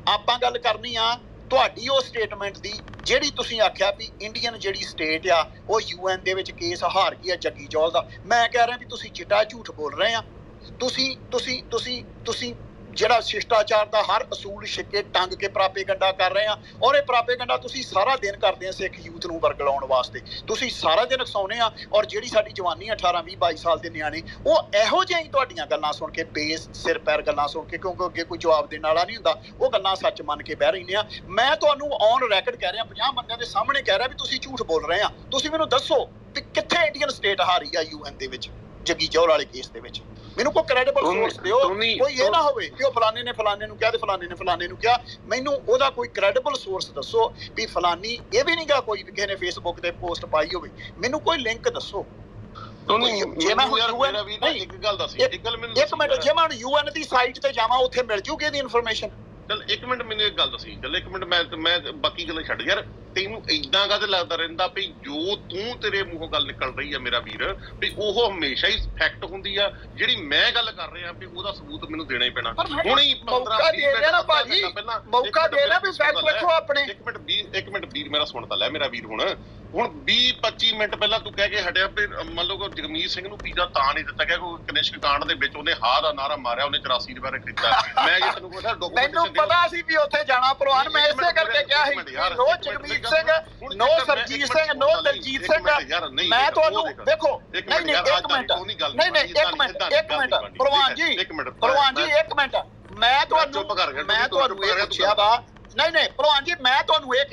ਆਪਾਂ ਗੱਲ ਕਰਨੀ ਆ ਤੁਹਾਡੀ ਉਹ ਸਟੇਟਮੈਂਟ ਦੀ ਜਿਹੜੀ ਤੁਸੀਂ ਆਖਿਆ ਵੀ ਇੰਡੀਅਨ ਜਿਹੜੀ ਸਟੇਟ ਆ ਉਹ UN ਦੇ ਵਿੱਚ ਕੇਸ ਹਾਰ ਗਈ ਆ ਜੱਗੀ ਜੌਲ ਦਾ। ਮੈਂ ਕਹਿ ਰਿਹਾ ਵੀ ਤੁਸੀਂ ਚਿੱਟਾ ਝੂਠ ਬੋਲ ਰਹੇ ਆ। ਤੁਸੀਂ ਜਿਹੜਾ ਸ਼ਿਸ਼ਟਾਚਾਰ ਦਾ ਹਰ ਅਸੂਲ ਛਿੱਕੇ ਟੰਗ ਕੇ ਪ੍ਰਾਪੇਗੰਡਾ ਕਰ ਰਹੇ ਆ। ਔਰ ਇਹ ਪ੍ਰਾਪੇਗੰਡਾ ਤੁਸੀਂ ਸਾਰਾ ਦਿਨ ਕਰਦੇ ਆ ਸਿੱਖ ਯੂਥ ਨੂੰ ਵਰਗਲਾਉਣ ਵਾਸਤੇ। ਤੁਸੀਂ ਸਾਰਾ ਦਿਨ ਉਕਸਾਉਂਦੇ ਆ। ਔਰ ਜਿਹੜੀ ਸਾਡੀ ਜਵਾਨੀ 18, 20, 22 ਸਾਲ ਦੇ ਨਿਆਣੇ, ਉਹ ਇਹੋ ਜਿਹੀਆਂ ਹੀ ਤੁਹਾਡੀਆਂ ਗੱਲਾਂ ਸੁਣ ਕੇ ਬੇਸ ਸਿਰ ਪੈਰ ਗੱਲਾਂ ਸੁਣ ਕੇ, ਕਿਉਂਕਿ ਅੱਗੇ ਕੋਈ ਜਵਾਬ ਦੇਣ ਵਾਲਾ ਨਹੀਂ ਹੁੰਦਾ, ਉਹ ਗੱਲਾਂ ਸੱਚ ਮੰਨ ਕੇ ਬਹਿ ਰਹਿੰਦੇ ਆ। ਮੈਂ ਤੁਹਾਨੂੰ ਔਨ ਰੈਕਡ ਕਹਿ ਰਿਹਾ, 50 ਬੰਦਿਆਂ ਦੇ ਸਾਹਮਣੇ ਕਹਿ ਰਿਹਾ ਵੀ ਤੁਸੀਂ ਝੂਠ ਬੋਲ ਰਹੇ ਆ। ਤੁਸੀਂ ਮੈਨੂੰ ਦੱਸੋ ਵੀ ਕਿੱਥੇ ਇੰਡੀਅਨ ਸਟੇਟ ਹਾਰੀ ਆ UN ਦੇ ਵਿੱਚ ਜੱਗੀ ਜੌਲ ਵਾਲੇ ਕੇਸ ਦੇ ਵਿੱਚ? ਮੈਨੂੰ ਕੋਈ ਕ੍ਰੈਡੀਬਲ ਸੋਰਸ ਦਿਓ। ਕੋਈ ਇਹ ਨਾ ਹੋਵੇ ਕਿ ਉਹ ਫਲਾਣੇ ਨੇ ਫਲਾਣੇ ਨੂੰ ਕਿਹਾ ਤੇ ਫਲਾਣੇ ਨੇ ਫਲਾਣੇ ਨੂੰ ਕਿਹਾ। ਮੈਨੂੰ ਉਹਦਾ ਕੋਈ ਕ੍ਰੈਡੀਬਲ ਸੋਰਸ ਦੱਸੋ ਵੀ ਫਲਾਨੀ, ਇਹ ਵੀ ਨਹੀਂਗਾ ਕੋਈ ਕਿਸੇ ਨੇ ਫੇਸਬੁੱਕ ਤੇ ਪੋਸਟ ਪਾਈ ਹੋਵੇ। ਮੈਨੂੰ ਕੋਈ ਲਿੰਕ ਦੱਸੋ। ਜੇ ਮੈਂ ਇੱਕ ਮਿੰਟ, ਜੇ ਮੈਂ UN ਦੀ ਸਾਈਟ ਤੇ ਜਾਵਾਂ ਉੱਥੇ ਮਿਲ ਜੂਗੀ ਇਹਦੀ ਇਨਫੋਰਮੇਸ਼ਨ। ਚੱਲ ਇੱਕ ਮਿੰਟ ਮੈਨੂੰ ਇੱਕ ਗੱਲ ਦੱਸੀ, ਚੱਲ ਇੱਕ ਮਿੰਟ ਮੈਂ ਬਾਕੀ ਗੱਲਾਂ ਛੱਡ ਯਾਰ। ਤੈਨੂੰ ਏਦਾਂ ਕਾਹਦੇ ਲੱਗਦਾ ਰਹਿੰਦਾ ਵੀ ਜੋ ਤੂੰ ਤੇਰੇ ਮੂੰਹੋਂ ਗੱਲ ਨਿਕਲ ਰਹੀ ਆ ਮੇਰਾ ਵੀਰ ਵੀ ਉਹ ਹਮੇਸ਼ਾ ਹੀ ਫੈਕਟ ਹੁੰਦੀ ਆ, ਜਿਹੜੀ ਮੈਂ ਗੱਲ ਕਰ ਰਿਹਾ ਵੀ ਉਹਦਾ ਸਬੂਤ ਮੈਨੂੰ ਦੇਣਾ ਹੀ ਪੈਣਾ। ਹੁਣੇ ਹੀ 15 20 ਮਿੰਟ ਪਹਿਲਾਂ ਮੌਕਾ ਦੇ ਨਾ ਵੀ ਫੈਕਟ ਵੇਖੋ ਆਪਣੇ। ਇੱਕ ਮਿੰਟ ਵੀਰ ਮੇਰਾ ਸੁਣ ਤਾਂ ਲੈ ਮੇਰਾ ਵੀਰ। ਹੁਣ 20-25 ਮਿੰਟ ਪਹਿਲਾਂ ਤੂੰ ਕਹਿ ਕੇ ਹਟਿਆ ਵੀ ਮੰਨ ਲਓ ਜਗਮੀਤ ਸਿੰਘ ਨੂੰ ਵੀਜ਼ਾ ਤਾਂ ਨਹੀਂ ਦਿੱਤਾ ਗਿਆ ਕੋਈ ਕਨਿਸ਼ਕ ਕਾਂਡ ਦੇ ਵਿੱਚ ਉਹਨੇ ਹਾਂ ਦਾ ਨਾਰਾ ਮਾਰਿਆ, ਉਹਨੇ 84 ਰੁਪਏ ਖਰੀਦਾ। ਮੈਂ ਜੇ ਤੈਨੂੰ ਪੁੱਛਿਆ ਮੈਨੂੰ ਪਤਾ ਸੀ ਵੀ ਉੱਥੇ ਜਾਣਾ ਭਲਵਾਨ, ਮੈਂ ਇਸੇ ਕਰਕੇ ਕਿਹਾ ਸੀ ਨੋ ਜਗਮੀਤ ਸਿੰਘ, ਨੋ ਸਰਜੀਤ ਸਿੰਘ, ਨੋ ਦਲਜੀਤ ਸਿੰਘ। ਮੈਂ ਤੁਹਾਨੂੰ ਦੇਖੋ ਨਹੀਂ ਇੱਕ ਮਿੰਟ ਭਲਵਾਨ ਜੀ ਇੱਕ ਮਿੰਟ ਮੈਂ ਤੁਹਾਨੂੰ ਇਹ ਪੁੱਛਿਆ ਵਾ ਨਹੀਂ ਭਲਵਾਨ ਜੀ ਮੈਂ ਤੁਹਾਨੂੰ ਇਹ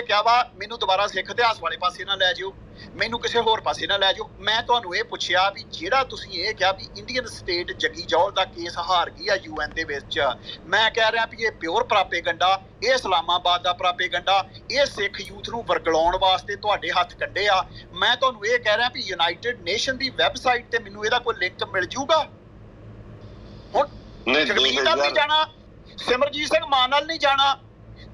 ਕਿਹਾ ਵਾ ਮੈਨੂੰ ਦੁਬਾਰਾ ਸਿੱਖ ਇਤਿਹਾਸ ਵਾਲੇ ਪਾਸੇ ਨਾ ਲੈ ਜਾਓ, ਮੈਨੂੰ ਕਿਸੇ ਹੋਰ ਪਾਸੇ ਨਾ ਲੈ ਜਾਓ। ਮੈਂ ਤੁਹਾਨੂੰ ਇਹ ਪੁੱਛਿਆ ਵੀ ਜਿਹੜਾ ਤੁਸੀਂ ਇਹ ਕਿਹਾ ਵੀ ਇੰਡੀਅਨ ਸਟੇਟ ਜੱਗੀ ਜੌਹਲ ਦਾ ਕੇਸ ਹਾਰ ਗਈ ਆ UN ਦੇ ਵਿੱਚ, ਮੈਂ ਕਹਿ ਰਿਹਾ ਵੀ ਇਹ ਪਿਓਰ ਪ੍ਰਾਪੇਗੰਡਾ, ਇਹ ਇਸਲਾਮਾਬਾਦ ਦਾ ਪ੍ਰਾਪੇਗੰਡਾ, ਇਹ ਸਿੱਖ ਯੂਥ ਨੂੰ ਵਰਗਲਾਉਣ ਵਾਸਤੇ ਤੁਹਾਡੇ ਹੱਥ ਕੱਢੇ ਆ। ਮੈਂ ਤੁਹਾਨੂੰ ਇਹ ਕਹਿ ਰਿਹਾ ਵੀ ਯੂਨਾਈਟਿਡ ਨੇਸ਼ਨ ਦੀ ਵੈਬਸਾਈਟ ਤੇ ਮੈਨੂੰ ਇਹਦਾ ਕੋਈ ਲਿੰਕ ਮਿਲ ਜੂਗਾ? ਹੁਣ ਜਗਮੀਤ ਨਾਲ ਨਹੀਂ ਜਾਣਾ, ਸਿਮਰਜੀਤ ਸਿੰਘ ਮਾਨ ਨਾਲ ਨਹੀਂ ਜਾਣਾ,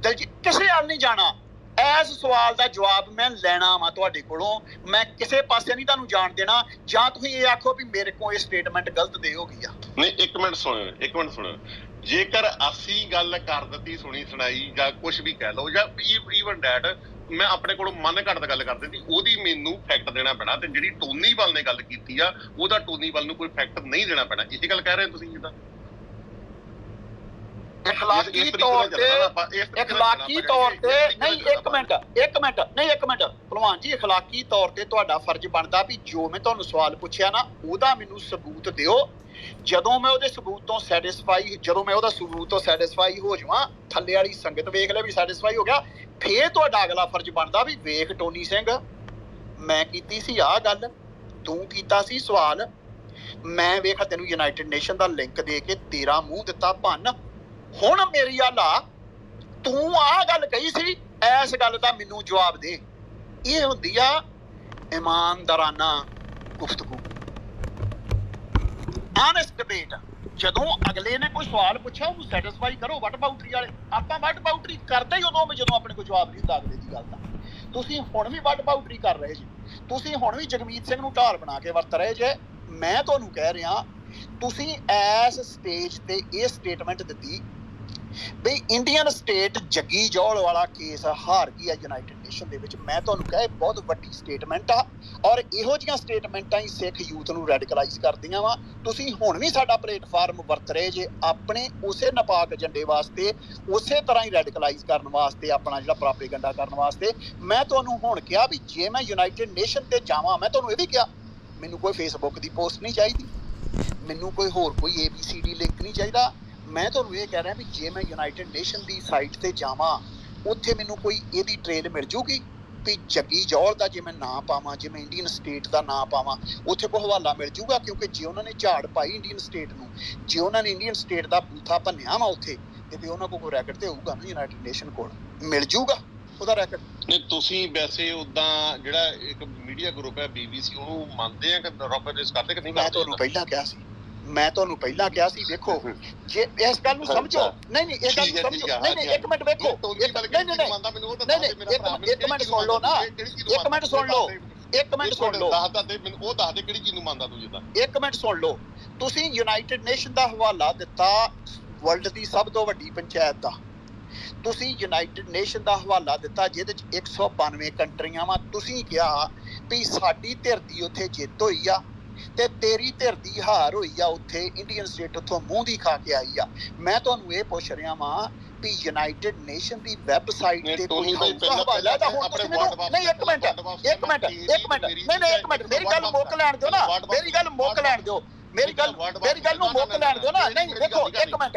ਦਲਜੀਤ ਕਿਸੇ ਨਾਲ ਨਹੀਂ ਜਾਣਾ। ਇਸ ਸਵਾਲ ਦਾ ਜਵਾਬ ਮੈਂ ਲੈਣਾ ਵਾ ਤੁਹਾਡੇ ਕੋਲੋਂ, ਮੈਂ ਕਿਸੇ ਪਾਸੇ ਨਹੀਂ ਤੁਹਾਨੂੰ ਜਾਣ ਦੇਣਾ। ਜਾਂ ਤੁਸੀਂ ਇਹ ਆਖੋ ਵੀ ਮੇਰੇ ਕੋਲ ਇਹ ਸਟੇਟਮੈਂਟ ਗਲਤ ਦੇ ਹੋ ਗਈ ਆ। ਨਹੀਂ ਇੱਕ ਮਿੰਟ ਸੁਣੋ ਜੇਕਰ ਅਸੀਂ ਗੱਲ ਕਰ ਦਿੱਤੀ ਸੁਣੀ ਸੁਣਾਈ ਜਾਂ ਕੁਝ ਵੀ ਕਹਿ ਲਓ ਜਾਂ ਈਵਨ ਡੈਟ ਮੈਂ ਆਪਣੇ ਕੋਲੋਂ ਮਨ ਘੱਟ ਗੱਲ ਕਰ ਦਿੱਤੀ, ਉਹਦੀ ਮੈਨੂੰ ਫੈਕਟ ਦੇਣਾ ਪੈਣਾ। ਤੇ ਜਿਹੜੀ ਟੋਨੀਵਾਲ ਨੇ ਗੱਲ ਕੀਤੀ ਆ ਉਹਦਾ ਟੋਨੀਵਾਲ ਨੂੰ ਕੋਈ ਫੈਕਟ ਨਹੀਂ ਦੇਣਾ ਪੈਣਾ। ਇਹ ਗੱਲ ਕਹਿ ਰਹੇ ਤੁਸੀਂ ਜਿੱਦਾਂ ਇਖਲਾਕੀ ਤੌਰ ਤੇ ਨਹੀਂ ਇੱਕ ਮਿੰਟ ਭਲਵਾਨ ਜੀ, ਇਖਲਾਕੀ ਤੌਰ ਤੇ ਤੁਹਾਡਾ ਫਰਜ਼ ਬਣਦਾ ਵੀ ਜੋ ਮੈਂ ਤੁਹਾਨੂੰ ਸਵਾਲ ਪੁੱਛਿਆ ਨਾ ਉਹਦਾ ਮੈਨੂੰ ਸਬੂਤ ਦਿਓ। ਜਦੋਂ ਮੈਂ ਉਹਦੇ ਸਬੂਤ ਤੋਂ ਸੈਟੀਸਫਾਈ ਹੋ ਜਾਵਾਂ, ਥੱਲੇ ਵਾਲੀ ਸੰਗਤ ਵੇਖ ਲੈ ਵੀ ਸੈਟੀਸਫਾਈ ਹੋ ਗਿਆ, ਫੇਰ ਤੁਹਾਡਾ ਅਗਲਾ ਫਰਜ਼ ਬਣਦਾ ਵੀ ਵੇਖ ਟੋਨੀ ਸਿੰਘ ਮੈਂ ਕੀਤੀ ਸੀ ਆਹ ਗੱਲ, ਤੂੰ ਕੀਤਾ ਸੀ ਸਵਾਲ, ਮੈਂ ਵੇਖ ਤੈਨੂੰ ਯੂਨਾਈਟਿਡ ਨੇਸ਼ਨ ਦਾ ਲਿੰਕ ਦੇ ਕੇ ਤੇਰਾ ਮੂੰਹ ਦਿੱਤਾ ਭੰਨ। ਹੁਣ ਮੇਰੀ ਗੱਲ ਆ, ਤੂੰ ਆਹ ਗੱਲ ਕਹੀ ਸੀ, ਇਸ ਗੱਲ ਦਾ ਮੈਨੂੰ ਜਵਾਬ ਦੇ। ਇਹ ਹੁੰਦੀ ਆ ਇਮਾਨਦਾਰਾਨਾ ਗੁਫ਼ਤਗੂ, ਆਨੈਸਟ ਡਿਬੇਟ। ਜਦੋਂ ਅਗਲੇ ਨੇ ਕੋਈ ਸਵਾਲ ਪੁੱਛਿਆ ਉਹਨੂੰ ਸੈਟੀਸਫਾਈ ਕਰੋ। ਵਟ ਬਾਊਟਰੀ ਵਾਲੇ ਆਪਾਂ ਵਟ ਬਾਊਟਰੀ ਕਰਦੇ ਹੀ ਉਦੋਂ ਜਦੋਂ ਆਪਣੇ ਕੋਈ ਜਵਾਬ ਨਹੀਂ ਹੁੰਦਾ ਅਗਲੇ ਦੀ ਗੱਲ ਦਾ। ਤੁਸੀਂ ਹੁਣ ਵੀ ਵਟ ਬਾਊਟਰੀ ਕਰ ਰਹੇ ਜੀ, ਤੁਸੀਂ ਹੁਣ ਵੀ ਜਗਮੀਤ ਸਿੰਘ ਨੂੰ ਢਾਲ ਬਣਾ ਕੇ ਵਰਤ ਰਹੇ ਜੇ। ਮੈਂ ਤੁਹਾਨੂੰ ਕਹਿ ਰਿਹਾ ਤੁਸੀਂ ਇਸ ਸਟੇਜ ਤੇ ਇਹ ਸਟੇਟਮੈਂਟ ਦਿੱਤੀ ਵੀ ਇੰਡੀਅਨ ਸਟੇਟ ਜੱਗੀ ਜੌਹਲ ਵਾਲਾ ਕੇਸ ਹਾਰ ਗਈ ਆ ਯੂਨਾਈਟਿਡ ਨੇਸ਼ਨ ਦੇ ਵਿੱਚ। ਮੈਂ ਤੁਹਾਨੂੰ ਕਿਹਾ ਇਹ ਬਹੁਤ ਵੱਡੀ ਸਟੇਟਮੈਂਟ ਆ ਔਰ ਇਹੋ ਜਿਹੀਆਂ ਸਟੇਟਮੈਂਟਾਂ ਹੀ ਸਿੱਖ ਯੂਥ ਨੂੰ ਰੈਡੀਕਲਾਈਜ਼ ਕਰਦੀਆਂ ਵਾ। ਤੁਸੀਂ ਹੁਣ ਵੀ ਸਾਡਾ ਪਲੇਟਫਾਰਮ ਵਰਤ ਰਹੇ ਜੇ ਆਪਣੇ ਉਸੇ ਨਾਪਾਕ ਏਜੰਡੇ ਵਾਸਤੇ, ਉਸੇ ਤਰ੍ਹਾਂ ਹੀ ਰੈਡੀਕਲਾਈਜ਼ ਕਰਨ ਵਾਸਤੇ, ਆਪਣਾ ਜਿਹੜਾ ਪ੍ਰਾਪੇਗੰਡਾ ਕਰਨ ਵਾਸਤੇ। ਮੈਂ ਤੁਹਾਨੂੰ ਹੁਣ ਕਿਹਾ ਵੀ ਜੇ ਮੈਂ ਯੂਨਾਈਟਿਡ ਨੇਸ਼ਨ ਤੇ ਜਾਵਾਂ, ਮੈਂ ਤੁਹਾਨੂੰ ਇਹ ਵੀ ਕਿਹਾ ਮੈਨੂੰ ਕੋਈ ਫੇਸਬੁੱਕ ਦੀ ਪੋਸਟ ਨਹੀਂ ਚਾਹੀਦੀ, ਮੈਨੂੰ ਕੋਈ ABCD ਲਿੰਕ ਨਹੀਂ ਚਾਹੀਦਾ। ਮੈਂ ਤੁਹਾਨੂੰ ਇਹ ਕਹਿ ਰਿਹਾ ਵੀ ਜੇ ਮੈਂ ਯੂਨਾਈਟਿਡ ਨੇਸ਼ਨ ਦੀ ਸਾਈਟ ਤੇ ਜਾਵਾਂ, ਉੱਥੇ ਮੈਨੂੰ ਕੋਈ ਇਹਦੀ ਟ੍ਰੇਲ ਮਿਲ ਜੂਗੀ ਵੀ ਜੱਗੀ ਜੌਹਲ ਦਾ ਜੇ ਮੈਂ ਨਾਂ ਪਾਵਾਂ, ਜੇ ਮੈਂ ਇੰਡੀਅਨ ਸਟੇਟ ਦਾ ਨਾਂ ਪਾਵਾਂ, ਉੱਥੇ ਕੋਈ ਹਵਾਲਾ ਮਿਲ ਜੂਗਾ? ਕਿਉਂਕਿ ਜੇ ਉਹਨਾਂ ਨੇ ਝਾੜ ਪਾਈ ਇੰਡੀਅਨ ਸਟੇਟ ਨੂੰ, ਜੇ ਉਹਨਾਂ ਨੇ ਇੰਡੀਅਨ ਸਟੇਟ ਦਾ ਬੂਥਾ ਭੰਨਿਆ ਵਾ ਉੱਥੇ, ਤੇ ਫਿਰ ਉਹਨਾਂ ਕੋਲ ਕੋਈ ਰੈਕਟ ਤੇ ਹੋਊਗਾ ਨਾ ਯੂਨਾਈਟਿਡ ਨੇਸ਼ਨ ਕੋਲ, ਮਿਲ ਜੂਗਾ ਉਹਦਾ ਰੈਕਟ। ਨਹੀਂ ਤੁਸੀਂ ਵੈਸੇ ਉਦਾਂ ਜਿਹੜਾ ਇੱਕ ਮੀਡੀਆ ਗਰੁੱਪ ਹੈ BBC ਉਹਨੂੰ ਮੰਨਦੇ ਆ ਕਿ ਰੋਕੇਟਸ ਕਰਦੇ ਕਿ ਨਹੀਂ? ਮੈਂ ਤੁਹਾਨੂੰ ਪਹਿਲਾਂ ਕਿਹਾ ਸੀ ਵੇਖੋ ਜੇ ਇਸ ਗੱਲ ਨੂੰ ਸਮਝੋ। ਨਹੀਂ ਇਸ ਗੱਲ ਨੂੰ ਸਮਝੋ। ਨਹੀਂ ਇੱਕ ਮਿੰਟ ਵੇਖੋ, ਇੱਕ ਮਿੰਟ ਸੁਣ ਲਓ ਨਾ, ਇੱਕ ਮਿੰਟ ਸੁਣ ਲਓ ਦੱਸ ਦੇ ਮੈਨੂੰ ਉਹ ਦੱਸ ਦੇ ਕਿਹੜੀ ਚੀਜ਼ ਨੂੰ ਮੰਨਦਾ ਤੂੰ ਜਿੱਦਾਂ। ਇੱਕ ਮਿੰਟ ਸੁਣ ਲਓ, ਤੁਸੀਂ ਯੂਨਾਈਟਿਡ ਨੇਸ਼ਨ ਦਾ ਹਵਾਲਾ ਦਿੱਤਾ ਵਰਲਡ ਦੀ ਸਭ ਤੋਂ ਵੱਡੀ ਪੰਚਾਇਤ ਦਾ, ਤੁਸੀਂ ਯੂਨਾਈਟਿਡ ਨੇਸ਼ਨ ਦਾ ਹਵਾਲਾ ਦਿੱਤਾ ਜਿਹਦੇ ਚ 192 ਕੰਟਰੀਆਂ ਵਾ। ਤੁਸੀਂ ਕਿਹਾ ਵੀ ਸਾਡੀ ਧਿਰ ਦੀ ਉੱਥੇ ਜਿੱਤ ਹੋਈ ਆ ਤੇ ਤੇਰੀ ਧਿਰ ਦੀ ਹਾਰ ਹੋਈ ਆ, ਉੱਥੇ ਇੰਡੀਅਨ ਸਟੇਟ ਉੱਥੋਂ ਮੂੰਹ ਦੀ ਖਾ ਕੇ ਆਈ ਆ। ਮੈਂ ਤੁਹਾਨੂੰ ਇਹ ਪੁੱਛ ਰਿਹਾ ਵਾਂ ਵੀ ਯੂਨਾਈਟਿਡ ਨੇਸ਼ਨ ਦੀ ਵੈਬਸਾਈਟ ਤੇ ਕੋਈ ਹਵਾਲਾ ਦਾ ਹੁਣ ਤੁਸੀਂ ਮੈਨੂੰ ਨਹੀਂ ਇੱਕ ਮਿੰਟ ਮੇਰੀ ਗੱਲ ਮੁੱਕ ਲੈਣ ਦਿਓ ਨਾ, ਮੇਰੀ ਗੱਲ ਮੁੱਕ ਲੈਣ ਦਿਓ ਨਾ। ਨਹੀਂ ਦੇਖੋ ਇੱਕ ਮਿੰਟ,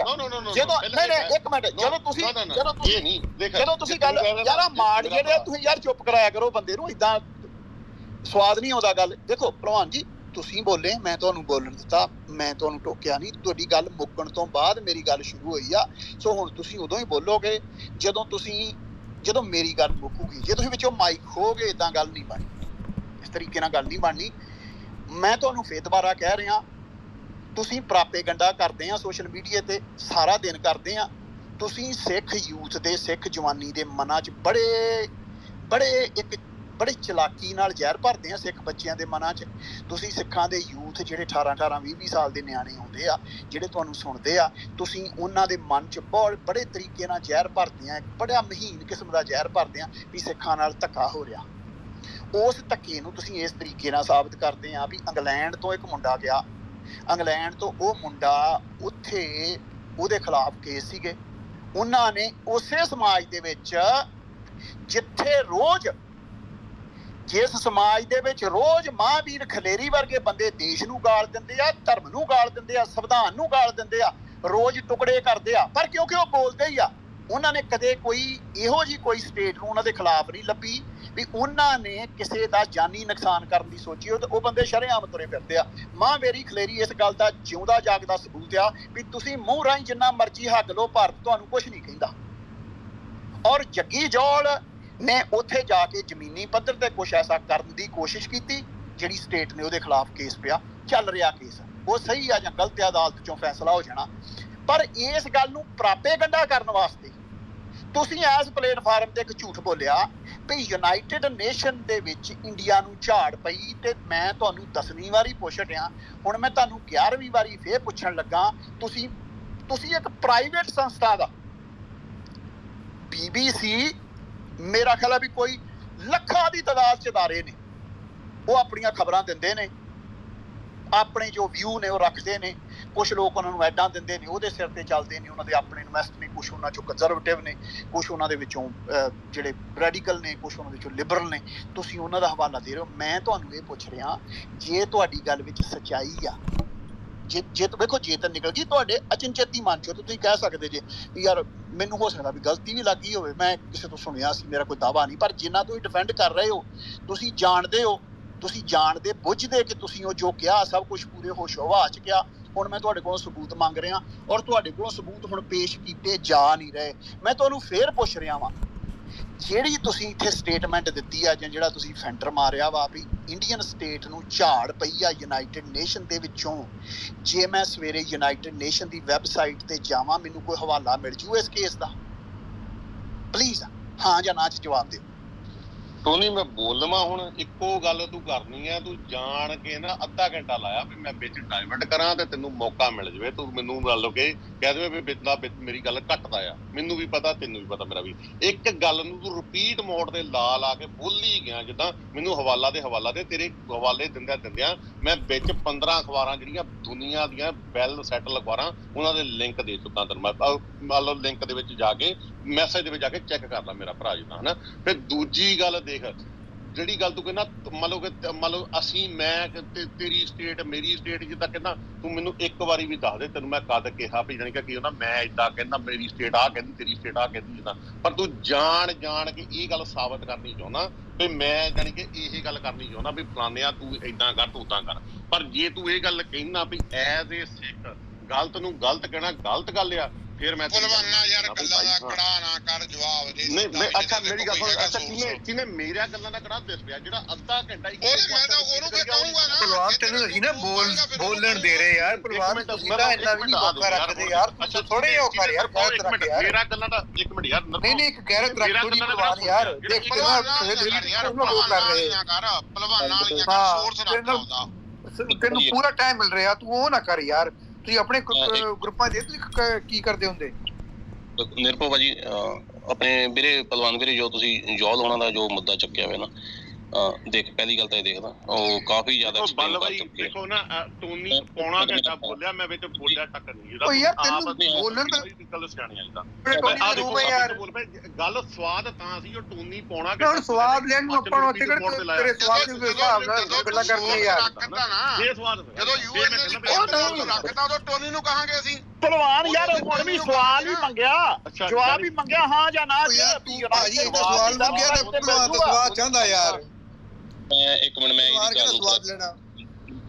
ਜਦੋਂ ਤੁਸੀਂ ਗੱਲ ਯਾਰ ਮਾੜ ਜਿਹੜੇ ਤੁਸੀਂ ਯਾਰ ਚੁੱਪ ਕਰਾਇਆ ਕਰੋ ਬੰਦੇ ਨੂੰ, ਏਦਾਂ ਸਵਾਦ ਨਹੀਂ ਆਉਂਦਾ ਗੱਲ। ਦੇਖੋ ਭਲਵਾਨ ਜੀ ਤੁਸੀਂ ਬੋਲੇ, ਮੈਂ ਤੁਹਾਨੂੰ ਬੋਲਣ ਦਿੱਤਾ, ਮੈਂ ਤੁਹਾਨੂੰ ਟੋਕਿਆ ਨਹੀਂ। ਤੁਹਾਡੀ ਗੱਲ ਮੁੱਕਣ ਤੋਂ ਬਾਅਦ ਮੇਰੀ ਗੱਲ ਸ਼ੁਰੂ ਹੋਈ ਆ, ਸੋ ਹੁਣ ਤੁਸੀਂ ਉਦੋਂ ਹੀ ਬੋਲੋਗੇ ਜਦੋਂ ਮੇਰੀ ਗੱਲ ਮੁੱਕੂਗੀ। ਜੇ ਤੁਸੀਂ ਵਿੱਚੋਂ ਮਾਈਕ ਖੋਗੇ ਏਦਾਂ ਗੱਲ ਨਹੀਂ ਬਣਨੀ, ਇਸ ਤਰੀਕੇ ਨਾਲ ਗੱਲ ਨਹੀਂ ਬਣਨੀ। ਮੈਂ ਤੁਹਾਨੂੰ ਫੇਰ ਦੁਬਾਰਾ ਕਹਿ ਰਿਹਾ ਤੁਸੀਂ ਪ੍ਰਾਪੇਗੰਡਾ ਕਰਦੇ ਆ ਸੋਸ਼ਲ ਮੀਡੀਆ ਤੇ ਸਾਰਾ ਦਿਨ ਕਰਦੇ ਆ। ਤੁਸੀਂ ਸਿੱਖ ਯੂਥ ਦੇ ਸਿੱਖ ਜਵਾਨੀ ਦੇ ਮਨਾਂ 'ਚ ਬੜੇ ਚਲਾਕੀ ਨਾਲ ਜ਼ਹਿਰ ਭਰਦੇ ਆ ਸਿੱਖ ਬੱਚਿਆਂ ਦੇ ਮਨਾਂ 'ਚ। ਤੁਸੀਂ ਸਿੱਖਾਂ ਦੇ ਯੂਥ ਜਿਹੜੇ 18 20 ਸਾਲ ਦੇ ਨਿਆਣੇ ਆਉਂਦੇ ਆ ਜਿਹੜੇ ਤੁਹਾਨੂੰ ਸੁਣਦੇ ਆ, ਤੁਸੀਂ ਉਹਨਾਂ ਦੇ ਮਨ 'ਚ ਬੜੇ ਤਰੀਕੇ ਨਾਲ ਜ਼ਹਿਰ ਭਰਦੇ ਆ, ਬੜਾ ਮਹੀਨ ਕਿਸਮ ਦਾ ਜ਼ਹਿਰ ਭਰਦੇ ਆ ਵੀ ਸਿੱਖਾਂ ਨਾਲ ਧੱਕਾ ਹੋ ਰਿਹਾ। ਉਸ ਧੱਕੇ ਨੂੰ ਤੁਸੀਂ ਇਸ ਤਰੀਕੇ ਨਾਲ ਸਾਬਤ ਕਰਦੇ ਆ ਵੀ ਇੰਗਲੈਂਡ ਤੋਂ ਇੱਕ ਮੁੰਡਾ ਗਿਆ, ਇੰਗਲੈਂਡ ਤੋਂ ਉਹ ਮੁੰਡਾ ਉੱਥੇ ਉਹਦੇ ਖਿਲਾਫ ਕੇਸ ਸੀਗੇ। ਉਹਨਾਂ ਨੇ ਉਸੇ ਸਮਾਜ ਦੇ ਵਿੱਚ ਜਿੱਥੇ ਜਿਸ ਸਮਾਜ ਦੇ ਵਿੱਚ ਰੋਜ਼ ਮਹਾਂਵੀਰ ਖਲੇਰੀ ਵਰਗੇ ਬੰਦੇ ਦੇਸ਼ ਨੂੰ ਗਾਲ ਦਿੰਦੇ ਆ, ਧਰਮ ਨੂੰ ਗਾਲ ਦਿੰਦੇ ਆ, ਸੰਵਿਧਾਨ ਨੂੰ ਗਾਲ ਦਿੰਦੇ ਆ, ਰੋਜ਼ ਟੁਕੜੇ ਕਰਦੇ ਆ, ਪਰ ਕਿਉਂਕਿ ਉਹ ਬੋਲਦੇ ਹੀ ਆ, ਉਹਨਾਂ ਨੇ ਕਦੇ ਕੋਈ ਇਹੋ ਜਿਹੀ ਕੋਈ ਸਟੇਟ ਨੂੰ ਉਹਨਾਂ ਦੇ ਖਿਲਾਫ ਨਹੀਂ ਲੱਭੀ ਵੀ ਉਹਨਾਂ ਨੇ ਕਿਸੇ ਦਾ ਜਾਨੀ ਨੁਕਸਾਨ ਕਰਨ ਦੀ ਸੋਚੀ ਹੋ। ਤੇ ਉਹ ਬੰਦੇ ਸ਼ਰੇਆਮ ਤੁਰੇ ਫਿਰਦੇ ਆ। ਮਹਾਂਵੀਰੀ ਖਲੇਰੀ ਇਸ ਗੱਲ ਦਾ ਜਿਉਂਦਾ ਜਾਗਦਾ ਸਬੂਤ ਆ ਵੀ ਤੁਸੀਂ ਮੂੰਹ ਰਾਹੀਂ ਜਿੰਨਾ ਮਰਜ਼ੀ ਹੱਗ ਲਓ, ਭਾਰਤ ਤੁਹਾਨੂੰ ਕੁਝ ਨਹੀਂ ਕਹਿੰਦਾ। ਔਰ ਜੱਗੀ ਜੌਲ ਨੇ ਉੱਥੇ ਜਾ ਕੇ ਜ਼ਮੀਨੀ ਪੱਧਰ ਤੇ ਕੁਛ ਐਸਾ ਕਰਨ ਦੀ ਕੋਸ਼ਿਸ਼ ਕੀਤੀ ਜਿਹੜੀ ਸਟੇਟ ਨੇ ਉਹਦੇ ਖਿਲਾਫ ਕੇਸ ਪਿਆ, ਚੱਲ ਰਿਹਾ ਕੇਸ, ਉਹ ਸਹੀ ਆ ਜਾਂ ਗਲਤ ਆ, ਅਦਾਲਤ ਚੋਂ ਫੈਸਲਾ ਹੋ ਜਾਣਾ। ਪਰ ਇਸ ਗੱਲ ਨੂੰ ਪ੍ਰਾਪੇਗੰਡਾ ਕਰਨ ਵਾਸਤੇ ਤੁਸੀਂ ਇਸ ਪਲੇਟਫਾਰਮ ਤੇ ਇੱਕ ਝੂਠ ਬੋਲਿਆ ਵੀ ਯੂਨਾਈਟਿਡ ਨੇਸ਼ਨ ਦੇ ਵਿੱਚ ਇੰਡੀਆ ਨੂੰ ਝਾੜ ਪਈ। ਤੇ ਮੈਂ ਤੁਹਾਨੂੰ 10ਵੀਂ ਵਾਰੀ ਪੁੱਛ ਰਿਹਾ, ਹੁਣ ਮੈਂ ਤੁਹਾਨੂੰ 11ਵੀਂ ਵਾਰੀ ਫੇਰ ਪੁੱਛਣ ਲੱਗਾ, ਤੁਸੀਂ ਇੱਕ ਪ੍ਰਾਈਵੇਟ ਸੰਸਥਾ ਦਾ BBC, ਮੇਰਾ ਖਿਆਲ ਹੈ ਵੀ ਕੋਈ ਲੱਖਾਂ ਦੀ ਤਾਦਾਦ 'ਚ ਅਦਾਰੇ ਨੇ, ਉਹ ਆਪਣੀਆਂ ਖਬਰਾਂ ਦਿੰਦੇ ਨੇ, ਆਪਣੇ ਜੋ ਵਿਊ ਨੇ ਉਹ ਰੱਖਦੇ ਨੇ, ਕੁਛ ਲੋਕ ਉਹਨਾਂ ਨੂੰ ਐਡਾਂ ਦਿੰਦੇ ਨੇ, ਉਹਦੇ ਸਿਰ ਤੇ ਚੱਲਦੇ ਨੇ, ਉਹਨਾਂ ਦੇ ਆਪਣੇ ਇਨਵੈਸਟ ਨੇ, ਕੁਛ ਉਹਨਾਂ 'ਚੋਂ ਕੰਜ਼ਰਵੇਟਿਵ ਨੇ, ਕੁਛ ਉਹਨਾਂ ਦੇ ਵਿੱਚੋਂ ਜਿਹੜੇ ਰੈਡੀਕਲ ਨੇ, ਕੁਛ ਉਹਨਾਂ ਦੇ ਵਿੱਚੋਂ ਲਿਬਰਲ ਨੇ। ਤੁਸੀਂ ਉਹਨਾਂ ਦਾ ਹਵਾਲਾ ਦੇ ਰਹੇ ਹੋ। ਮੈਂ ਤੁਹਾਨੂੰ ਇਹ ਪੁੱਛ ਰਿਹਾ, ਜੇ ਤੁਹਾਡੀ ਗੱਲ ਵਿੱਚ ਸੱਚਾਈ ਆ, ਜੇ ਵੇਖੋ ਜੇ ਤਾਂ ਨਿਕਲ ਗਈ ਤੁਹਾਡੇ ਅਚਨਚੇਤੀ ਮਨ 'ਚੋਂ, ਤੁਸੀਂ ਕਹਿ ਸਕਦੇ ਜੇ ਵੀ ਯਾਰ ਮੈਨੂੰ ਹੋ ਸਕਦਾ ਵੀ ਗਲਤੀ ਵੀ ਲੱਗੀ ਹੋਵੇ, ਮੈਂ ਕਿਸੇ ਤੋਂ ਸੁਣਿਆ ਸੀ, ਮੇਰਾ ਕੋਈ ਦਾਅਵਾ ਨਹੀਂ, ਪਰ ਜਿੰਨਾ ਤੁਸੀਂ ਡਿਫੈਂਡ ਕਰ ਰਹੇ ਹੋ, ਤੁਸੀਂ ਜਾਣਦੇ ਬੁੱਝਦੇ ਕਿ ਤੁਸੀਂ ਉਹ ਜੋ ਕਿਹਾ ਸਭ ਕੁਝ ਪੂਰੇ ਹੋਸ਼ ਹਵਾ 'ਚ ਕਿਹਾ। ਹੁਣ ਮੈਂ ਤੁਹਾਡੇ ਕੋਲੋਂ ਸਬੂਤ ਮੰਗ ਰਿਹਾ ਔਰ ਤੁਹਾਡੇ ਕੋਲੋਂ ਸਬੂਤ ਹੁਣ ਪੇਸ਼ ਕੀਤੇ ਜਾ ਨਹੀਂ ਰਹੇ। ਮੈਂ ਤੁਹਾਨੂੰ ਫੇਰ ਪੁੱਛ ਰਿਹਾ ਵਾਂ, ਜਿਹੜੀ ਤੁਸੀਂ ਇੱਥੇ ਸਟੇਟਮੈਂਟ ਦਿੱਤੀ ਆ ਜਾਂ ਜਿਹੜਾ ਤੁਸੀਂ ਫੈਂਟਰ ਮਾਰਿਆ ਵਾ ਵੀ ਇੰਡੀਅਨ ਸਟੇਟ ਨੂੰ ਝਾੜ ਪਈ ਆ ਯੂਨਾਈਟਿਡ ਨੇਸ਼ਨ ਦੇ ਵਿੱਚੋਂ, ਜੇ ਮੈਂ ਸਵੇਰੇ ਯੂਨਾਈਟਿਡ ਨੇਸ਼ਨ ਦੀ ਵੈਬਸਾਈਟ ਤੇ ਜਾਵਾਂ ਮੈਨੂੰ ਕੋਈ ਹਵਾਲਾ ਮਿਲ ਜੂ ਇਸ ਕੇਸ ਦਾ? ਪਲੀਜ਼ ਹਾਂ ਜਾਂ ਨਾ 'ਚ ਜਵਾਬ ਦਿਓ। ਟੋਨੀ ਮੈਂ ਬੋਲ ਲਵਾਂ ਹੁਣ? ਇੱਕੋ ਗੱਲ ਤੂੰ ਕਰਨੀ ਹੈ, ਤੂੰ ਜਾਣ ਕੇ ਨਾ ਅੱਧਾ ਘੰਟਾ ਲਾਇਆ ਵੀ ਮੈਂ ਵਿੱਚ ਡਾਇਵਰਟ ਕਰਾਂ ਤੇ ਤੈਨੂੰ ਮੌਕਾ ਮਿਲ ਜਾਵੇ, ਤੂੰ ਮੈਨੂੰ ਮੰਨ ਲਓ ਕਿ ਕਹਿ ਦੇਵੇ ਵੀ ਵਿੱਚ ਮੇਰੀ ਗੱਲ ਘੱਟਦਾ ਆ। ਮੈਨੂੰ ਵੀ ਪਤਾ, ਤੈਨੂੰ ਵੀ ਪਤਾ, ਮੇਰਾ ਵੀ। ਇੱਕ ਗੱਲ ਨੂੰ ਤੂੰ ਰਿਪੀਟ ਮੋਡ ਤੇ ਲਾ ਕੇ ਬੋਲ ਹੀ ਗਿਆ, ਜਿੱਦਾਂ ਮੈਨੂੰ ਹਵਾਲਾ ਦੇ ਤੇਰੇ ਹਵਾਲੇ ਦਿੰਦਿਆਂ ਮੈਂ ਵਿੱਚ 15 ਅਖਬਾਰਾਂ ਜਿਹੜੀਆਂ ਦੁਨੀਆ ਦੀਆਂ ਵੈਲ ਸੈਟਲ ਅਖਬਾਰਾਂ, ਉਹਨਾਂ ਦੇ ਲਿੰਕ ਦੇ ਚੁੱਕਾ ਤੈਨੂੰ। ਮੈਂ ਮੰਨ ਲਓ ਲਿੰਕ ਦੇ ਵਿੱਚ ਜਾ ਕੇ, ਮੈਸੇਜ ਦੇ ਵਿੱਚ ਜਾ ਕੇ ਚੈੱਕ ਕਰ ਲਾ ਮੇਰਾ ਭਰਾ ਜਿੱਦਾਂ, ਹਨਾ। ਫਿਰ ਦੂਜੀ ਗੱਲ ਦੇਖ, ਜਿਹੜੀ ਗੱਲ ਤੂੰ ਕਹਿੰਦਾ ਮੰਨ ਲਓ ਅਸੀਂ, ਮੈਂ ਤੇਰੀ ਸਟੇਟ ਮੇਰੀ ਸਟੇਟ, ਜਿੱਦਾਂ ਕਹਿੰਦਾ ਤੂੰ ਮੈਨੂੰ ਇੱਕ ਵਾਰੀ ਵੀ ਦੱਸ ਦੇ ਤੈਨੂੰ ਮੈਂ ਕਦ ਕਿਹਾ ਵੀ ਜਾਣੀ ਕਿ ਕੀ ਹੁੰਦਾ ਮੈਂ ਏਦਾਂ ਕਹਿੰਦਾ ਮੇਰੀ ਸਟੇਟ ਆਹ ਕਹਿੰਦੀ ਤੇਰੀ ਸਟੇਟ ਆਹ ਕਹਿੰਦੀ, ਜਿੱਦਾਂ। ਪਰ ਤੂੰ ਜਾਣ ਕੇ ਇਹ ਗੱਲ ਸਾਬਤ ਕਰਨੀ ਚਾਹੁੰਦਾ ਵੀ ਮੈਂ ਜਾਣੀ ਕਿ ਇਹ ਗੱਲ ਕਰਨੀ ਚਾਹੁੰਦਾ ਵੀ ਫਲਾਨਿਆ ਤੂੰ ਏਦਾਂ ਕਰ, ਤੂੰ ਉਦਾਂ ਕਰ। ਪਰ ਜੇ ਤੂੰ ਇਹ ਗੱਲ ਕਹਿੰਦਾ ਵੀ ਐਜ਼ ਏ ਸਿੱਖ ਗਲਤ ਨੂੰ ਗਲਤ ਕਹਿਣਾ ਗਲਤ ਗੱਲ ਆ, ਫਿਰ ਮੈਂ ਭਲਵਾਨਾ ਯਾਰ ਗੱਲਾਂ ਦਾ ਕੜਾ ਨਾ ਕਰ, ਜਵਾਬ ਦੇ। ਨਹੀਂ ਅੱਛਾ ਮੇਰੀ ਗੱਲ ਸੁਣ, ਅੱਛਾ ਕਿਵੇਂ ਮੇਰੀਆਂ ਗੱਲਾਂ ਦਾ ਕੜਾ ਦਿਸ ਪਿਆ ਜਿਹੜਾ ਅੱਧਾ ਘੰਟਾ ਹੀ? ਮੈਂ ਤਾਂ ਉਹਨੂੰ ਵੀ ਕਹੂੰਗਾ ਨਾ ਭਲਵਾਨ, ਤੈਨੂੰ ਅਸੀਂ ਨਾ ਬੋਲਣ ਦੇ ਰਹੇ ਯਾਰ। ਭਲਵਾਨ ਤੁਸੀਂ ਤਾਂ ਇੰਨਾ ਵੀ ਨਹੀਂ ਔਖਾ ਰੱਖਦੇ ਯਾਰ, ਤੁਸੀਂ ਥੋੜੇ ਔਖਾ ਯਾਰ, ਬਹੁਤ ਰੱਖ ਯਾਰ। ਮੇਰਾ ਗੱਲਾਂ ਦਾ ਇੱਕ ਮਿੰਟ ਯਾਰ, ਨਹੀਂ ਇੱਕ ਗੈਰਤ ਰੱਖ ਥੋੜੀ ਭਲਵਾਨ ਯਾਰ। ਦੇਖ ਕਿੰਨਾ ਲੋਕ ਕਰ ਰਹੇ ਆ ਭਲਵਾਨਾਂ ਵਾਲੀਆਂ ਕਰ, ਸੋਰਸ ਰੱਖ ਆਉਂਦਾ। ਤੈਨੂੰ ਪੂਰਾ ਟਾਈਮ ਮਿਲ ਰਿਹਾ, ਤੂੰ ਉਹ ਨਾ ਕਰ ਯਾਰ। ਤੁਸੀਂ ਆਪਣੇ ਗਰੁੱਪਾਂ ਦੇ ਤੁਸੀਂ ਕੀ ਕਰਦੇ ਹੁੰਦੇ? ਨਿਰਭਉ ਭਾਜੀ, ਆਪਣੇ ਵੀਰੇ ਭਲਵਾਨ ਵੀਰੇ, ਜੋ ਤੁਸੀਂ ਜੌਲ ਹੋਣਾ ਦਾ ਜੋ ਮੁੱਦਾ ਚੱਕਿਆ ਹੋਇਆ ਨਾ, ਦੇਖ ਪਹਿਲੀ ਗੱਲ ਤਾਂ ਇਹ ਦੇਖਦਾ ਉਹ ਕਾਫੀ ਜ਼ਿਆਦਾ ਐਕਸਪਲੇਨ ਕਰ ਚੁੱਕੇ। ਦੇਖੋ ਨਾ ਟੋਨੀ ਪੌਣਾ ਘੰਟਾ ਬੋਲਿਆ, ਮੈਂ ਵਿੱਚ ਬੋਲਿਆ ਤੱਕ ਨਹੀਂ। ਓ ਯਾਰ ਤੈਨੂੰ ਬੋਲਣ ਦਾ ਗੱਲ ਸਿਆਣੀ ਆਈਦਾ ਯਾਰ। ਗੱਲ ਸਵਾਦ ਤਾਂ ਸੀ ਜੋ ਟੋਨੀ ਪੌਣਾ ਘੰਟਾ ਹੁਣ ਸਵਾਦ ਲੈਣ ਨੂੰ ਆਪਾਂ ਨੂੰ ਉੱਥੇ ਤੇਰੇ ਸਵਾਦ ਦੇ ਹਿਸਾਬ ਨਾਲ ਗੱਲਾਂ ਕਰਨੀਆਂ ਯਾਰ। ਇਹ ਸਵਾਦ ਜਦੋਂ ਯੂਐਨਏ ਦੀ ਰੱਖਦਾ ਉਦੋਂ ਟੋਨੀ ਨੂੰ ਕਹਾਂਗੇ ਅਸੀਂ। ਭਲਵਾਨ ਯਾਰ ਹੁਣ ਵੀ ਸਵਾਲ ਹੀ ਮੰਗਿਆ, ਜਵਾਬ ਹੀ ਮੰਗਿਆ ਹਾਂ ਜਾਂ ਨਾ। ਸਵਾਲ ਮੰਗਿਆ ਤੇ ਭਲਵਾਨ ਦਾ ਸਵਾਦ ਚਾਹੁੰਦਾ ਯਾਰ। ਮੈਂ ਇੱਕ ਮਿੰਟ, ਮੈਂ ਇਹਦੀ ਗੱਲ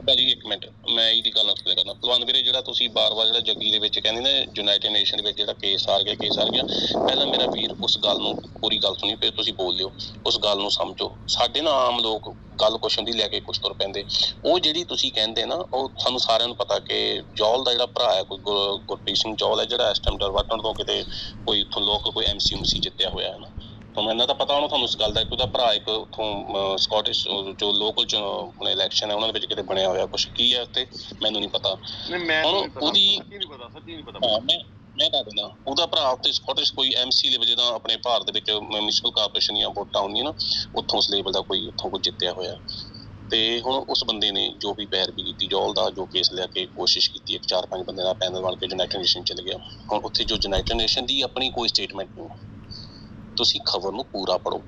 ਭਾਜੀ ਇੱਕ ਮਿੰਟ, ਮੈਂ ਇਹਦੀ ਗੱਲ ਕਲੀਅਰ ਕਰਨਾ। ਭਲਵਾਨ ਵੀਰੇ, ਜਿਹੜਾ ਤੁਸੀਂ ਬਾਰ-ਬਾਰ ਜਿਹੜਾ ਜੱਗੀ ਦੇ ਵਿੱਚ ਕਹਿੰਦੇ ਨੇ ਯੂਨਾਈਟਿਡ ਨੇਸ਼ਨ ਦੇ ਵਿੱਚ ਜਿਹੜਾ ਕੇਸ ਹਾਰ ਗਿਆ, ਪਹਿਲਾਂ ਮੇਰਾ ਵੀਰ ਉਸ ਗੱਲ ਨੂੰ ਪੂਰੀ ਗੱਲ ਸੁਣੀ, ਫਿਰ ਤੁਸੀਂ ਬੋਲ ਲਿਓ, ਉਸ ਗੱਲ ਨੂੰ ਸਮਝੋ। ਸਾਡੇ ਨਾ ਆਮ ਲੋਕ ਗੱਲ ਕੁਛ ਹੁੰਦੀ ਲੈ ਕੇ ਕੁਛ ਤੁਰ ਪੈਂਦੇ। ਉਹ ਜਿਹੜੀ ਤੁਸੀਂ ਕਹਿੰਦੇ ਨਾ, ਉਹ ਸਾਨੂੰ ਸਾਰਿਆਂ ਨੂੰ ਪਤਾ ਕਿ ਜੌਲ ਦਾ ਜਿਹੜਾ ਭਰਾ ਹੈ ਕੋਈ ਗੁਰਪ੍ਰੀਤ ਸਿੰਘ ਜੌਲ ਹੈ, ਜਿਹੜਾ ਇਸ ਟਾਈਮ ਡਰਵਾਟਣ ਤੋਂ ਕਿਤੇ ਕੋਈ ਉੱਥੋਂ ਲੋਕ ਕੋਈ MC ਜਿੱਤਿਆ ਹੋਇਆ ਹੈ ਨਾ। ਤੁਹਾਨੂੰ ਇੰਨਾ ਤਾਂ ਪਤਾ ਹੋਣਾ ਤੁਹਾਨੂੰ ਇਸ ਗੱਲ ਦਾ, ਉਹਦਾ ਭਰਾ ਇੱਕ ਉੱਥੋਂ ਸਕਾਟਿਸ਼ ਜੋ ਲੋਕਲ ਹੁਣ ਇਲੈਕਸ਼ਨ ਹੈ ਉਹਨਾਂ ਦੇ ਵਿੱਚ ਕਿਤੇ ਬਣਿਆ ਹੋਇਆ ਕੁਛ, ਕੀ ਹੈ ਉੱਥੇ ਮੈਨੂੰ ਨਹੀਂ ਪਤਾ। ਹੁਣ ਉਹਦੀ ਮੈਂ ਦੱਸ ਦਿੰਦਾ, ਉਹਦਾ ਭਰਾ ਉੱਥੇ ਸਕਾਟਿਸ਼ ਕੋਈ MC ਲੈਵਲ, ਜਿੱਦਾਂ ਆਪਣੇ ਭਾਰਤ ਦੇ ਵਿੱਚ ਮਿਊਨਿਸਪਲ ਕਾਰਪੋਰੇਸ਼ਨ ਦੀਆਂ ਵੋਟਾਂ ਹੁੰਦੀਆਂ ਨਾ, ਉੱਥੋਂ ਉਸ ਲੈਵਲ ਦਾ ਕੋਈ ਉੱਥੋਂ ਕੋਈ ਜਿੱਤਿਆ ਹੋਇਆ। ਤੇ ਹੁਣ ਉਸ ਬੰਦੇ ਨੇ ਜੋ ਵੀ ਪੈਰਵੀ ਕੀਤੀ ਜੌਲ ਦਾ, ਜੋ ਕੇਸ ਲੈ ਕੇ ਕੋਸ਼ਿਸ਼ ਕੀਤੀ, ਇੱਕ 4-5 ਬੰਦੇ ਦਾ ਪੈਨਲ ਬਣ ਕੇ ਯੂਨਾਈਟਿਡ ਨੇਸ਼ਨ ਚਲੇ ਗਿਆ। ਹੁਣ ਉੱਥੇ ਜੋ ਯੂਨਾਈਟਿਡ ਨੇਸ਼ਨ ਦੀ ਆਪਣੀ ਕੋਈ ਸਟੇਟਮੈਂਟ ਨਹੀਂ, ਤੁਸੀਂ ਖਬਰ ਨੂੰ ਪੂਰਾ ਪੜ੍ਹੋ।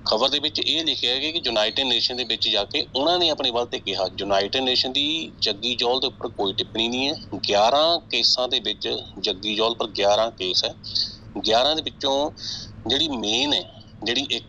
ਖਬਰ ਦੇ ਵਿੱਚ ਇਹ ਲਿਖਿਆ ਗਿਆ ਕਿ ਯੂਨਾਈਟਿਡ ਨੇਸ਼ਨ ਦੇ ਵਿੱਚ ਜਾ ਕੇ ਉਹਨਾਂ ਨੇ ਆਪਣੀ ਵੱਲ ਤੇ ਕਿਹਾ, ਯੂਨਾਈਟਿਡ ਨੇਸ਼ਨ ਦੀ ਜੱਗੀ ਜੌਲ ਦੇ ਉੱਪਰ ਕੋਈ ਟਿੱਪਣੀ ਨਹੀਂ ਹੈ। 11 ਕੇਸਾਂ ਦੇ ਵਿੱਚ ਜੱਗੀ ਜੌਲ ਪਰ 11 ਕੇਸ ਹੈ। 11 ਦੇ ਵਿੱਚੋਂ ਜਿਹੜੀ ਮੇਨ ਹੈ, ਜਿਹੜੀ ਇੱਕ